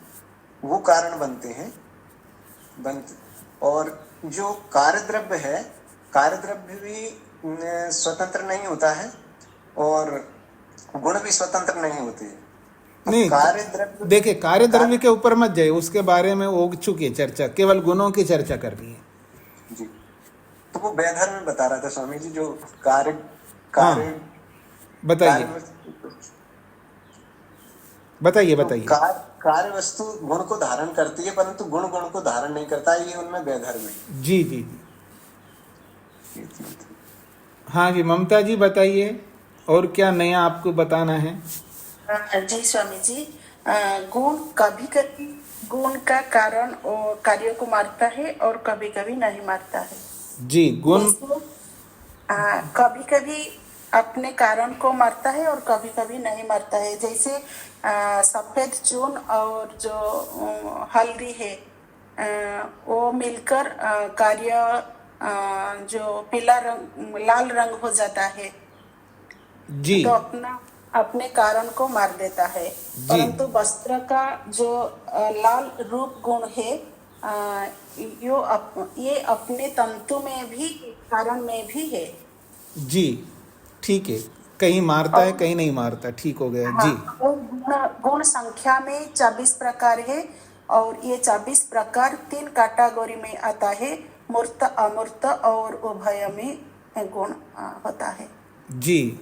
वो कारण बनते। और जो कार्य द्रव्य है, कार्य द्रव्य भी स्वतंत्र नहीं होता है और गुण भी स्वतंत्र नहीं होते। नहीं, कार्य द्रव्य, देखिए, कार्य द्रव्य के ऊपर मत जाइए, उसके बारे में हो चुकी है चर्चा, केवल गुणों की चर्चा कर रही है जी। तो वो वैधर्म में बता रहा था स्वामी जी, जो कार्य बताइए बताइए बताइए। कार्य वस्तु गुण को धारण करती है, परंतु गुण को धारण नहीं करता, ये उनमें वैधर्म है। जी जी जी। हाँ जी, ममता जी बताइए, और क्या नया आपको बताना है? जी स्वामी जी, गुण कभी कभी गुण का कारण और कार्य को मारता है और कभी कभी नहीं मारता है जी। गुण कभी कभी अपने कारण को मारता है और कभी कभी नहीं मारता है। जैसे सफेद चून और जो हल्दी है, वो मिलकर कार्य जो पीला रंग, लाल रंग हो जाता है जी। तो अपने कारण को मार देता है। परंतु वस्त्र का जो लाल रूप गुण है, ये अपने तंतु में भी, कारण में भी है जी। ठीक है, कहीं मारता है कहीं नहीं मारता, ठीक हो गया जी। और गुण संख्या में 24 प्रकार है और ये 24 प्रकार 3 कैटेगरी में आता है, मूर्त, अमूर्त और उभय में गुण होता है जी।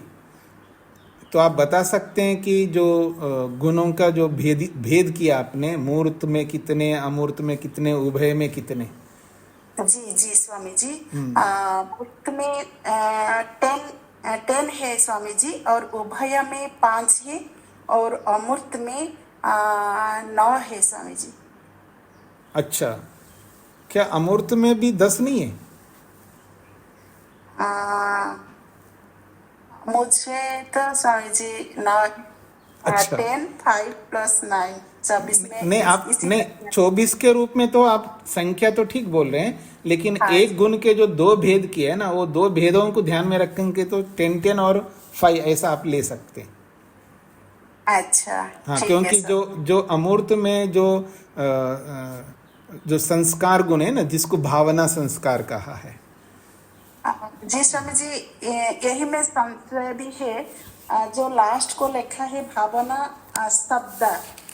तो आप बता सकते हैं कि जो गुणों का जो भेद किया आपने, मूर्त में कितने, अमूर्त में कितने, उभय में कितने? जी जी स्वामी जी, मूर्त में 10 है स्वामी जी, और उभय में 5 है और अमूर्त में 9 है स्वामी जी। अच्छा, क्या अमूर्त में भी 10 नहीं है? मुझे तो स्वामी जी 9, अच्छा। 10, 5 + 9 24 में। नहीं, आप नहीं, 24 के रूप में तो आप संख्या तो ठीक बोल रहे हैं, लेकिन एक गुण के जो 2 भेद किए हैं ना, वो 2 भेदों को ध्यान में रखेंगे तो 10 और 5 ऐसा आप ले सकते हैं। अच्छा, हाँ, क्योंकि जो अमूर्त में जो संस्कार गुण है ना, जिसको भावना संस्कार कहा है। जी स्वामी जी, यही में संशय भी है, जो लास्ट को लिखा है भावना शब्द,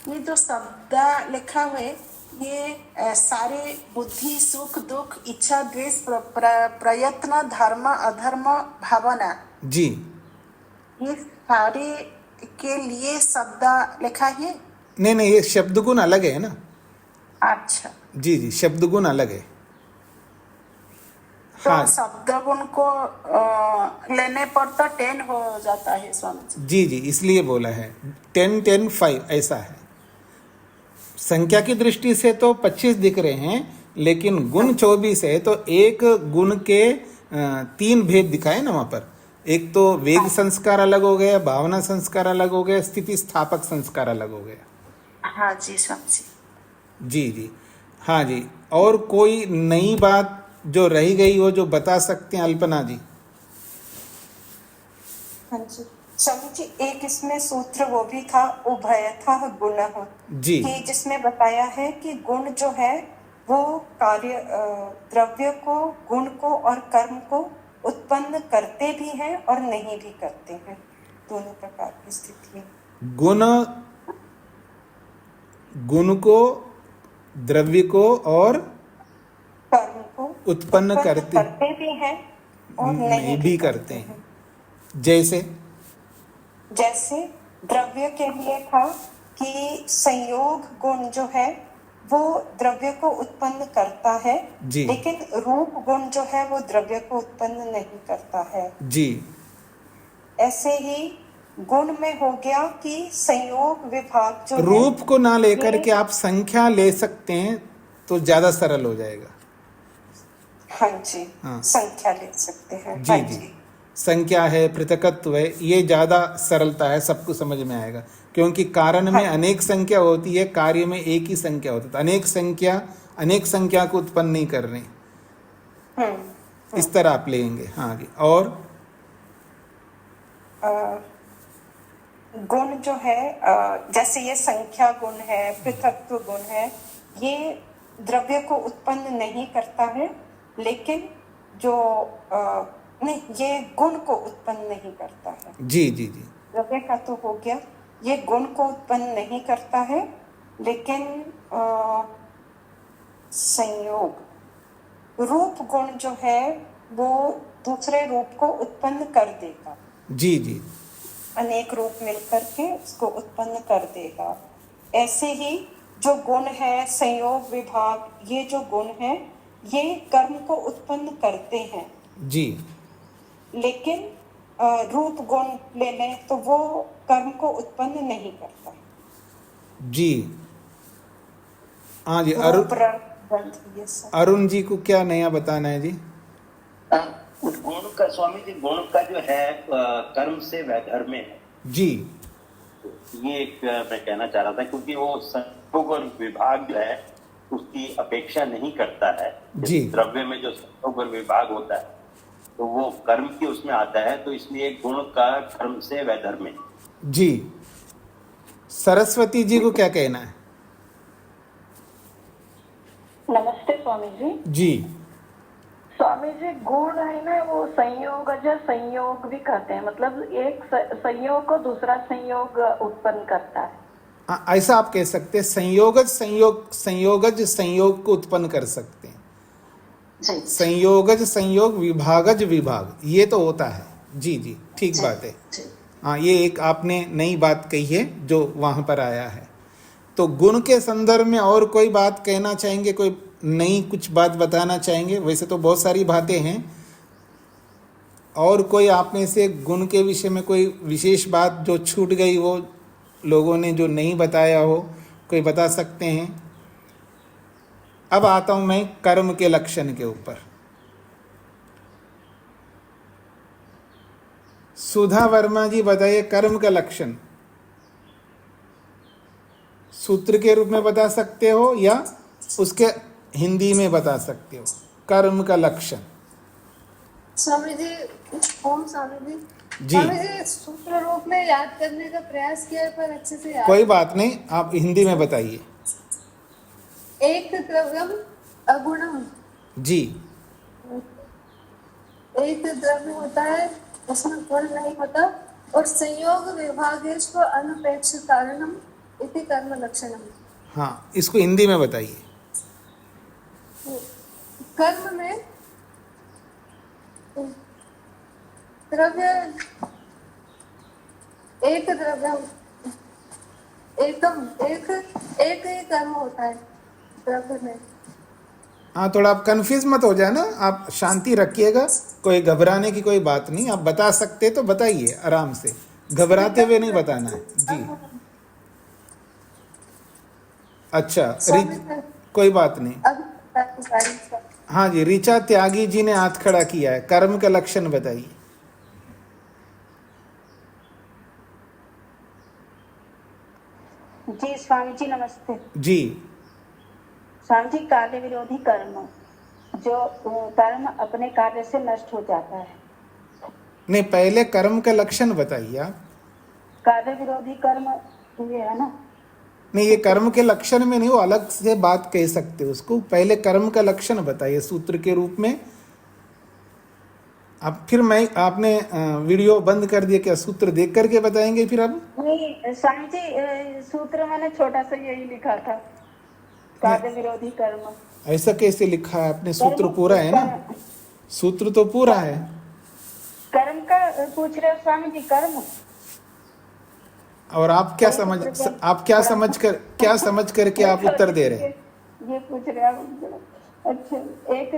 ये जो शब्द लिखा हुए, ये सारे बुद्धि, सुख, दुख, इच्छा, द्वेष, प्रयत्न, धर्म, अधर्म, भावना जी, ये सारे के लिए शब्द लिखा है। नहीं, ये शब्द गुण अलग है ना। अच्छा जी जी, शब्द गुण अलग है। तो हाँ शब्द गुण को लेने पर तो 10 हो जाता है स्वामी जी। जी जी, इसलिए बोला है 10, 10, 5 ऐसा है। संख्या की दृष्टि से तो 25 दिख रहे हैं, लेकिन गुण 24 है, तो एक गुण के 3 भेद दिखाए ना वहां पर। एक तो वेग संस्कार अलग हो गया, भावना संस्कार अलग हो गया, स्थिति स्थापक संस्कार अलग हो गया। हाँ जी स्वामी जी। जी जी, हाँ जी। और कोई नई बात जो रही गई हो जो बता सकते हैं अल्पना जी? हाँ जी स्वामी जी, एक इसमें सूत्र वो भी था, उभयथा गुण जी, कि जिसमें बताया है कि गुण जो है वो कार्य द्रव्य को, गुण को और कर्म को उत्पन्न करते भी हैं और नहीं भी करते हैं, दोनों प्रकार की स्थिति। गुण को, द्रव्य को और कर्म को उत्पन्न करते भी हैं और नहीं भी करते हैं। जैसे द्रव्य के लिए था कि संयोग गुण जो है वो द्रव्य को उत्पन्न करता है, जी लेकिन रूप गुण जो है वो द्रव्य को उत्पन्न नहीं करता है। जी। ऐसे ही गुण में हो गया कि संयोग विभाग जो रूप को ना लेकर ये- के आप संख्या ले सकते हैं तो ज्यादा सरल हो जाएगा। हाँ जी, हाँ। संख्या ले सकते हैं। जी हाँ जी, संख्या है, पृथकत्व है, ये ज्यादा सरलता है, सबको समझ में आएगा। क्योंकि कारण में अनेक संख्या होती है, कार्य में एक ही संख्या होती है। तो अनेक संख्या को उत्पन्न नहीं कर रहे, इस तरह आप लेंगे। हाँ आगे। और गुण जो है जैसे ये संख्या गुण है, पृथकत्व गुण है, ये द्रव्य को उत्पन्न नहीं करता है, लेकिन जो नहीं, ये गुण को उत्पन्न नहीं करता है। जी जी जी, द्रव्य का तो हो गया, ये गुण को उत्पन्न नहीं करता है, लेकिन संयोग रूप गुण जो है वो दूसरे रूप को उत्पन्न कर देगा। जी जी, अनेक रूप मिलकर के उसको उत्पन्न कर देगा। ऐसे ही जो गुण है, संयोग विभाग, ये जो गुण है ये कर्म को उत्पन्न करते हैं, जी लेकिन रूप गुण ले लें तो वो कर्म को उत्पन्न नहीं करता। जी। हाँ जी, रूप, रंग, गंध, ये सब। अरुण जी को क्या नया बताना है जी? गुण का स्वामी जी, गुण का जो है कर्म से वैधर्म्य है जी। ये एक मैं कहना चाह रहा था, क्योंकि वो संयोग और विभाग जो है उसकी अपेक्षा नहीं करता है। जी। द्रव्य में जो संयोग और विभाग होता है तो वो कर्म की उसमें आता है, तो इसलिए गुण का कर्म से वैधर्म्य है। जी। सरस्वती जी को क्या कहना है? नमस्ते स्वामी जी। जी। स्वामी जी, गुण है ना वो संयोग भी कहते हैं, मतलब एक संयोग को दूसरा संयोग उत्पन्न करता है। ऐसा आप कह सकते हैं, संयोगज संयोग को उत्पन्न कर सकते हैं। संयोगज संयोग, विभागज विभाग, ये तो होता है। जी जी, ठीक बात है। हाँ, ये एक आपने नई बात कही है जो वहां पर आया है। तो गुण के संदर्भ में और कोई बात कहना चाहेंगे, कोई नई कुछ बात बताना चाहेंगे? वैसे तो बहुत सारी बातें हैं, और कोई आप में से गुण के विषय में कोई विशेष बात जो छूट गई, वो लोगों ने जो नहीं बताया हो, कोई बता सकते हैं? अब आता हूं मैं कर्म के लक्षण के ऊपर। सुधा वर्मा जी बताइए, कर्म का लक्षण सूत्र के रूप में बता सकते हो या उसके हिंदी में बता सकते हो? कर्म का लक्षण। स्वामी जी, ओम स्वामी जी। जी। स्वामी जी, सूत्र रूप में याद करने का प्रयास किया पर अच्छे से याद। कोई बात नहीं, आप हिंदी में बताइए। एक द्रव्यम अगुणम। जी। एक द्रव्य होता है उसमें गुण नहीं होता, और संयोग विभागेश अनपेक्ष कारणम इति कर्म लक्षणम। हाँ, इसको हिंदी में बताइए। कर्म में द्रव्य एक ही कर्म होता है द्रव्य में। हाँ, थोड़ा आप कंफ्यूज मत हो जाना, आप शांति रखिएगा, कोई घबराने की कोई बात नहीं। आप बता सकते तो बताइए आराम से, घबराते हुए नहीं बताना है। जी। अच्छा, कोई बात नहीं। हाँ जी, ऋचा त्यागी जी ने हाथ खड़ा किया है, कर्म का लक्षण बताइए। जी स्वामी जी, नमस्ते जी। स्वामी जी, कार्य विरोधी कर्म, जो कर्म अपने कार्य से नष्ट हो जाता है। नहीं, पहले कर्म का लक्षण बताइए आप। कार्य विरोधी कर्म ये है ना? नहीं, ये कर्म के लक्षण में नहीं, वो अलग से बात कह सकते हो उसको। पहले कर्म का लक्षण बताइए सूत्र के रूप में। अब फिर आपने वीडियो बंद कर दिया क्या? सूत्र देख करके बताएंगे फिर? अब नहीं स्वामी जी, सूत्र मैंने छोटा सा यही लिखा था, कार्य विरोधी कर्म। ऐसा कैसे लिखा है आपने? सूत्र पूरा है ना, सूत्र तो पूरा है। कर्म का पूछ रहे हो स्वामी जी? कर्म और आप क्या समझ करके आप उत्तर दे रहे हैं? ये पूछ रहे हैं। अच्छा, एक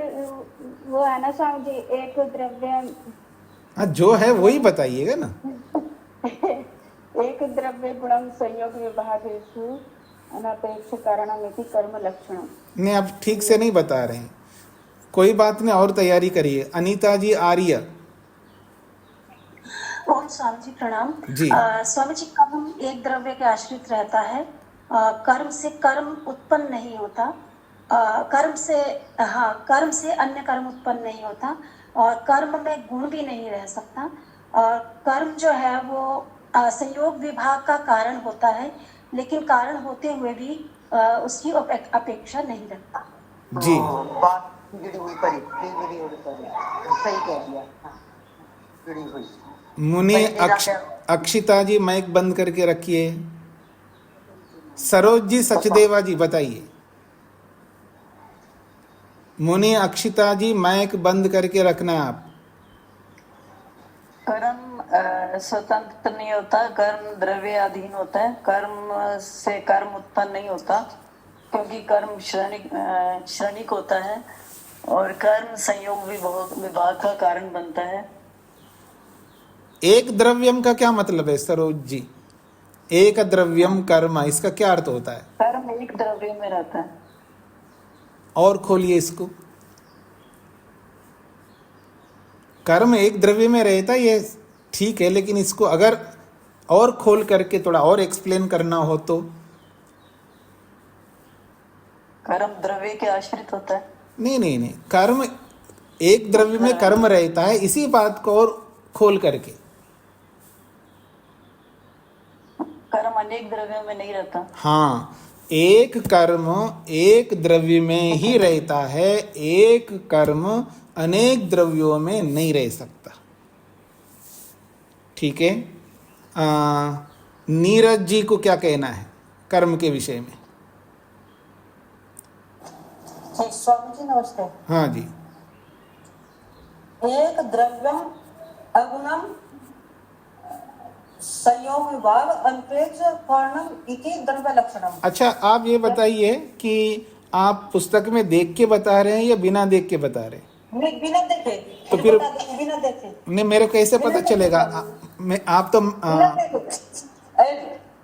वो है ना स्वामी जी, एक द्रव्य, हाँ जो है वही बताइएगा ना। एक द्रव्य गुणम संयोग विभागेषु अनपेक्ष कारणमिति कर्म लक्षणम। नहीं, आप ठीक से नहीं बता रहे हैं। कोई बात नहीं, और तैयारी करिए। अनीता जी आर्य। ओम स्वामी जी प्रणाम जी। स्वामी जी, कर्म एक द्रव्य के आश्रित रहता है। कर्म से कर्म उत्पन्न नहीं होता। कर्म से अन्य कर्म उत्पन्न नहीं होता, और कर्म में गुण भी नहीं रह सकता। और कर्म जो है वो संयोग विभाग का कारण होता है, लेकिन कारण होते हुए भी उसकी अपेक्षा नहीं रखता। जी। बात जुड़ी हुई परी सही कह दिया। जुड़ी हुई मुनि अक्षिता जी माइक बंद करके रखिए। सरोज जी सचदेवा जी बताइए। मुनि अक्षिता जी माइक बंद करके रखना है आप। कर्म स्वतंत्र नहीं होता, कर्म द्रव्य अधीन होता है। कर्म से कर्म उत्पन्न नहीं होता, क्योंकि कर्म श्रनिक होता है, और कर्म संयोग विभाग का कारण बनता है। एक द्रव्यम का क्या मतलब है सरोज जी? एक द्रव्यम कर्म, इसका क्या अर्थ होता है? कर्म एक द्रव्य में रहता है। और खोलिए इसको। कर्म एक द्रव्य में रहता है, ये ठीक है, लेकिन इसको अगर और खोल करके थोड़ा और एक्सप्लेन करना हो तो। कर्म द्रव्य के आश्रित होता है। नहीं, कर्म एक द्रव्य में कर्म रहता है, इसी बात को और खोल करके। कर्म अनेक द्रव्यों में नहीं रहता। हाँ, एक कर्म एक द्रव्य में ही रहता है, एक कर्म अनेक द्रव्यों में नहीं रह सकता। ठीक है। नीरज जी को क्या कहना है कर्म के विषय में? स्वामी जी नमस्ते। हाँ जी। एक द्रव्यम अगुणम संयोग विभाग अनपेक्ष कारणम इति द्रव्य लक्षणम। अच्छा, आप ये बताइए कि आप पुस्तक में देख के बता रहे हैं या बिना देख के बता रहे हैं? बिना देखे। तो फिर बिना देखे नहीं, मेरे को कैसे पता चलेगा? आप तो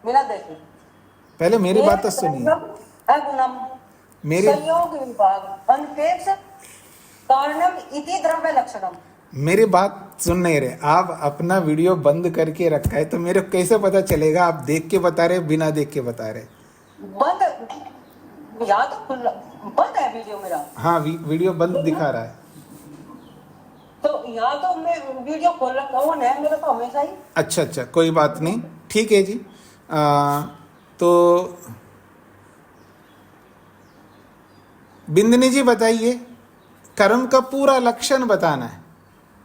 बिना देखे। पहले मेरी बात तो सुनिए। अगुणम मेरी संयोग विभाग अनपेक्ष कारणम इति द्रव्य लक्षणम। मेरी बात सुन नहीं रहे आप। अपना वीडियो बंद करके रखा है, तो मेरे को कैसे पता चलेगा आप देख के बता रहे बिना देख के बता रहे? बंद या तो बंद है वीडियो मेरा। हाँ, वीडियो बंद दिखा रहा है। तो यहाँ तो मैं वीडियो खोल रखा हूँ ना, मेरा तो हमेशा ही। अच्छा, कोई बात नहीं, ठीक है जी। तो बिंदनी जी बताइए, कर्म का पूरा लक्षण बताना है।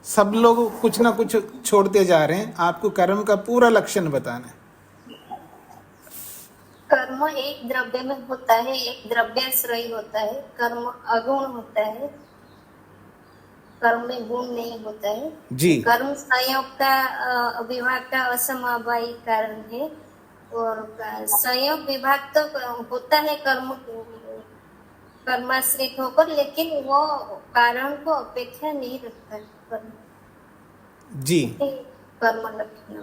सब लोग कुछ ना कुछ छोड़ते जा रहे हैं, आपको कर्म का पूरा लक्षण बताना है। कर्म एक द्रव्य में होता है, एक द्रव्याश्रयी होता है। कर्म अगुण होता है, कर्म में गुण नहीं होता है जी। कर्म संयोग का विभाग का असमवायी कारण है, और संयोग विभाग तो होता है कर्माश्रित होकर, लेकिन वो कारण को अपेक्षा नहीं रखता कर्म जी। कर्म लक्षण।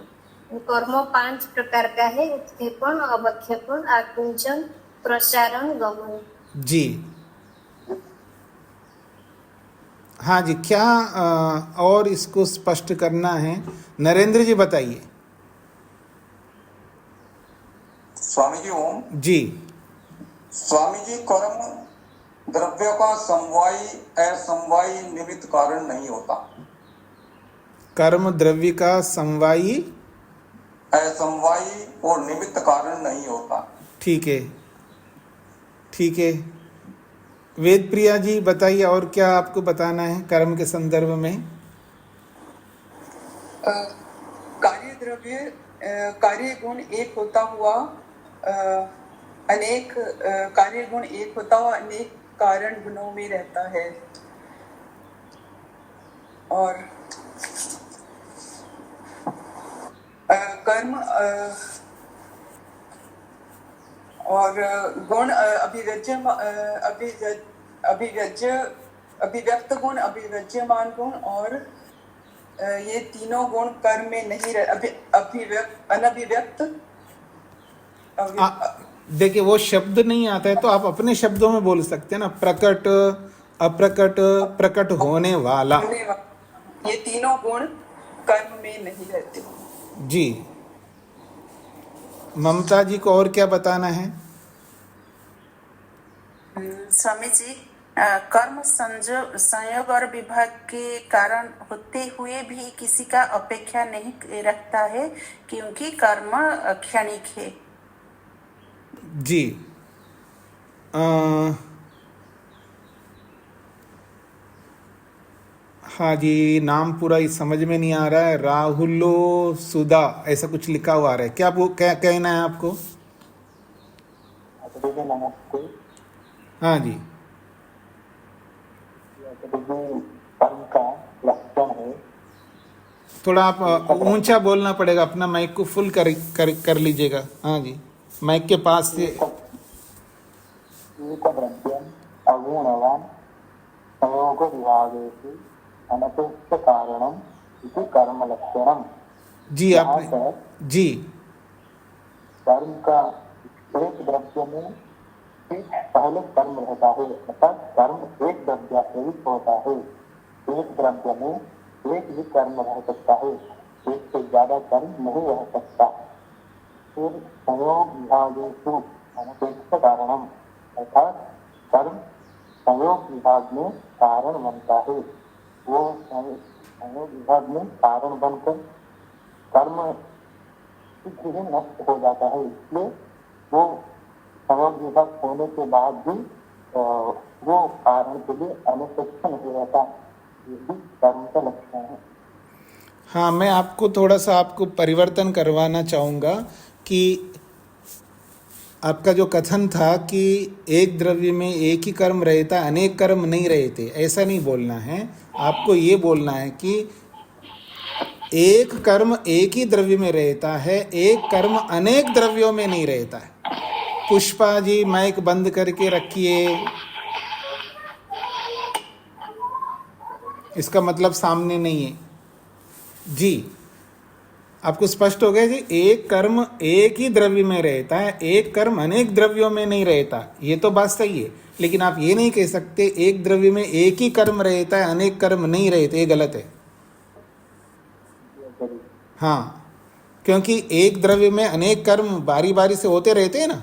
कर्म 5 प्रकार का है: उत्क्षेपण, अवक्षेपण, आकुंचन, प्रसारण, गमन। जी हाँ जी। क्या और इसको स्पष्ट करना है? नरेंद्र जी बताइए। स्वामी जी ओम जी। स्वामी जी, कर्म द्रव्य का समवायी असमवायी निमित्त कारण नहीं होता। कर्म द्रव्य का समवायी असमवायी और निमित्त कारण नहीं होता। ठीक है, ठीक है। वेद प्रिया जी बताइए, और क्या आपको बताना है कर्म के संदर्भ में? कार्य द्रव्य कार्य गुण एक होता हुआ अनेक कार्य गुण एक होता हुआ अनेक कारण गुणों में रहता है, और कर्म और गुण अभिव्यक्त गुण, अभिव्यज्यमान गुण और ये तीनों गुण कर्म में नहीं रहे, अनभिव्यक्त। देखिए वो शब्द नहीं आता है तो आप अपने शब्दों में बोल सकते हैं ना, प्रकट, अप्रकट, प्रकट होने वाला। ये तीनों गुण कर्म में नहीं रहते। जी, ममता जी को और क्या बताना है? स्वामी जी, कर्म संयोग और विभाग के कारण होते हुए भी किसी का अपेक्षा नहीं रखता है क्योंकि कर्म क्षणिक है। जी, हाँ जी, नाम पूरा ही समझ में नहीं आ रहा है, राहुलो सुधा ऐसा कुछ लिखा हुआ आ रहा है, क्या वो क्या कहना है आपको? हाँ जी, कर्म का लक्षण है। थोड़ा आप ऊंचा बोलना पड़ेगा, अपना माइक को फुल कर लीजिएगा। हाँ जी, माइक के पास से। द्रव्यम अगुणवान संयोग विभागेषु अनपेक्ष कारणम इति कर्म लक्षणम। जी आपने जी, कर्म का एक द्रव्य में पहले कर्म रहता है, अर्थात कर्म एक द्रव्य से ही होता है। एक द्रव्य में एक भी कर्म रह सकता है, एक से ज्यादा कर्म नहीं रह सकता। फिर संयोग विभागेषु अनपेक्ष कारणम, अर्थात कर्म संयोग विभाग में कारण बनता है। वो संयोग विभाग में कारण बनकर कर्म शीघ्र ही नष्ट हो जाता है, इसलिए वो संयोग विभाग होने के बाद भी वो कारण के लिए अनपेक्ष नहीं रहता। यही कर्म का लक्षण है। हाँ, मैं आपको थोड़ा सा आपको परिवर्तन करवाना चाहूँगा कि आपका जो कथन था कि एक द्रव्य में एक ही कर्म रहता, अनेक कर्म नहीं रहते, ऐसा नहीं बोलना है। आपको ये बोलना है कि एक कर्म एक ही द्रव्य में रहता है, एक कर्म अनेक द्रव्यों में नहीं रहता है। पुष्पा जी माइक बंद करके रखिए, इसका मतलब सामने नहीं है जी। आपको स्पष्ट हो गया जी? एक कर्म एक ही द्रव्य में रहता है, एक कर्म अनेक द्रव्यों में नहीं रहता, ये तो बात सही है। लेकिन आप ये नहीं कह सकते एक द्रव्य में एक ही कर्म रहता है, अनेक कर्म नहीं रहते, ये गलत है। हाँ, क्योंकि एक द्रव्य में अनेक कर्म बारी बारी से होते रहते हैं ना।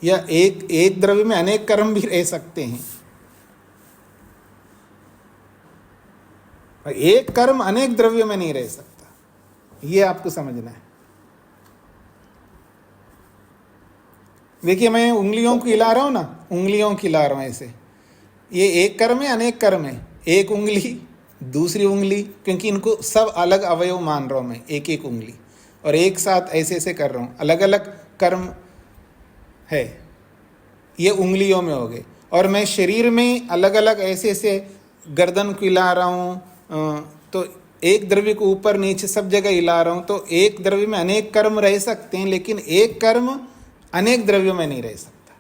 या एक द्रव्य में अनेक कर्म भी रह सकते हैं। एक कर्म अनेक द्रव्यों में नहीं रह सकता, ये आपको समझना है। देखिए, मैं उंगलियों को हिला रहा हूं ना, उंगलियों को हिला रहा हूं ऐसे, ये एक कर्म है अनेक कर्म है। एक उंगली दूसरी उंगली, क्योंकि इनको सब अलग अवयव मान रहा हूं मैं, एक एक उंगली, और एक साथ ऐसे ऐसे कर रहा हूं, अलग अलग कर्म है, ये उंगलियों में हो गए। और मैं शरीर में अलग अलग ऐसे ऐसे गर्दन को हिला रहा हूँ, तो एक द्रव्य को ऊपर नीचे सब जगह हिला रहा हूँ, तो एक द्रव्य में अनेक कर्म रह सकते हैं, लेकिन एक कर्म अनेक द्रव्यों में नहीं रह सकता।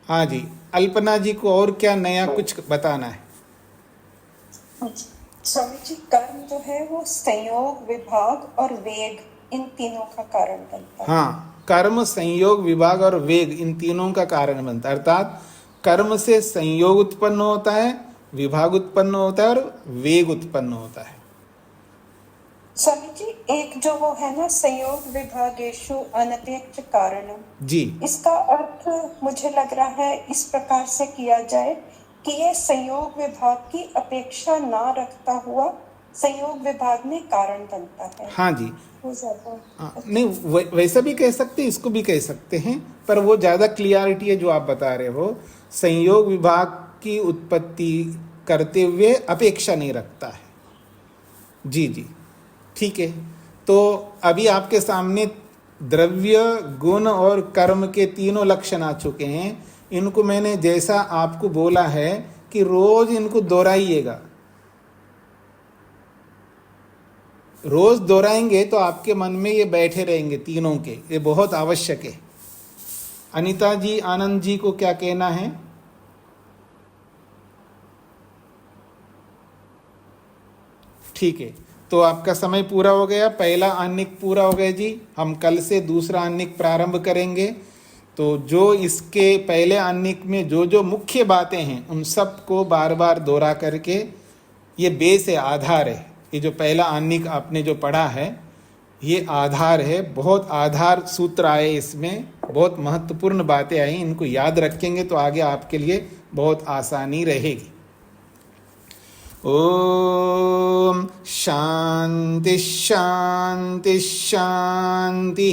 हाँ जी, अल्पना जी को और क्या नया कुछ बताना है? स्वामी जी, कर्म जो है वो संयोग, विभाग और वेग, इन तीनों का कारण बनता है। हाँ, कर्म, संयोग, विभाग और वेग, इन तीनों का कारण बनता है। अर्थात कर्म से संयोग उत्पन्न होता है, विभाग उत्पन्न होता है और वेग उत्पन्न होता है। स्वामी जी, एक जो वो है ना, संयोग विभागेषु अनपेक्ष कारणम जी, इसका अर्थ मुझे लग रहा है इस प्रकार से किया जाए कि ये संयोग विभाग की अपेक्षा ना रखता हुआ संयोग विभाग में कारण बनता है। हाँ जी, वो ज्यादा नहीं वैसा भी कह सकते हैं, इसको भी कह सकते हैं, पर वो ज़्यादा क्लियरिटी है जो आप बता रहे हो। संयोग विभाग की उत्पत्ति करते हुए अपेक्षा नहीं रखता है। जी जी, ठीक है। तो अभी आपके सामने द्रव्य, गुण और कर्म के तीनों लक्षण आ चुके हैं। इनको मैंने जैसा आपको बोला है कि रोज इनको दोहराइएगा। रोज दोहराएंगे तो आपके मन में ये बैठे रहेंगे तीनों के, ये बहुत आवश्यक है। अनीता जी, आनंद जी को क्या कहना है? ठीक है, तो आपका समय पूरा हो गया, पहला आनिक पूरा हो गया जी। हम कल से दूसरा आनिक प्रारंभ करेंगे। तो जो इसके पहले आनिक में जो जो मुख्य बातें हैं उन सब को बार बार दोहरा करके, ये बेस है, आधार है। ये जो पहला आनिक आपने जो पढ़ा है ये आधार है, बहुत आधार सूत्र आए इसमें, बहुत महत्वपूर्ण बातें आई। इनको याद रखेंगे तो आगे आपके लिए बहुत आसानी रहेगी। ओम शांति शांति शांति।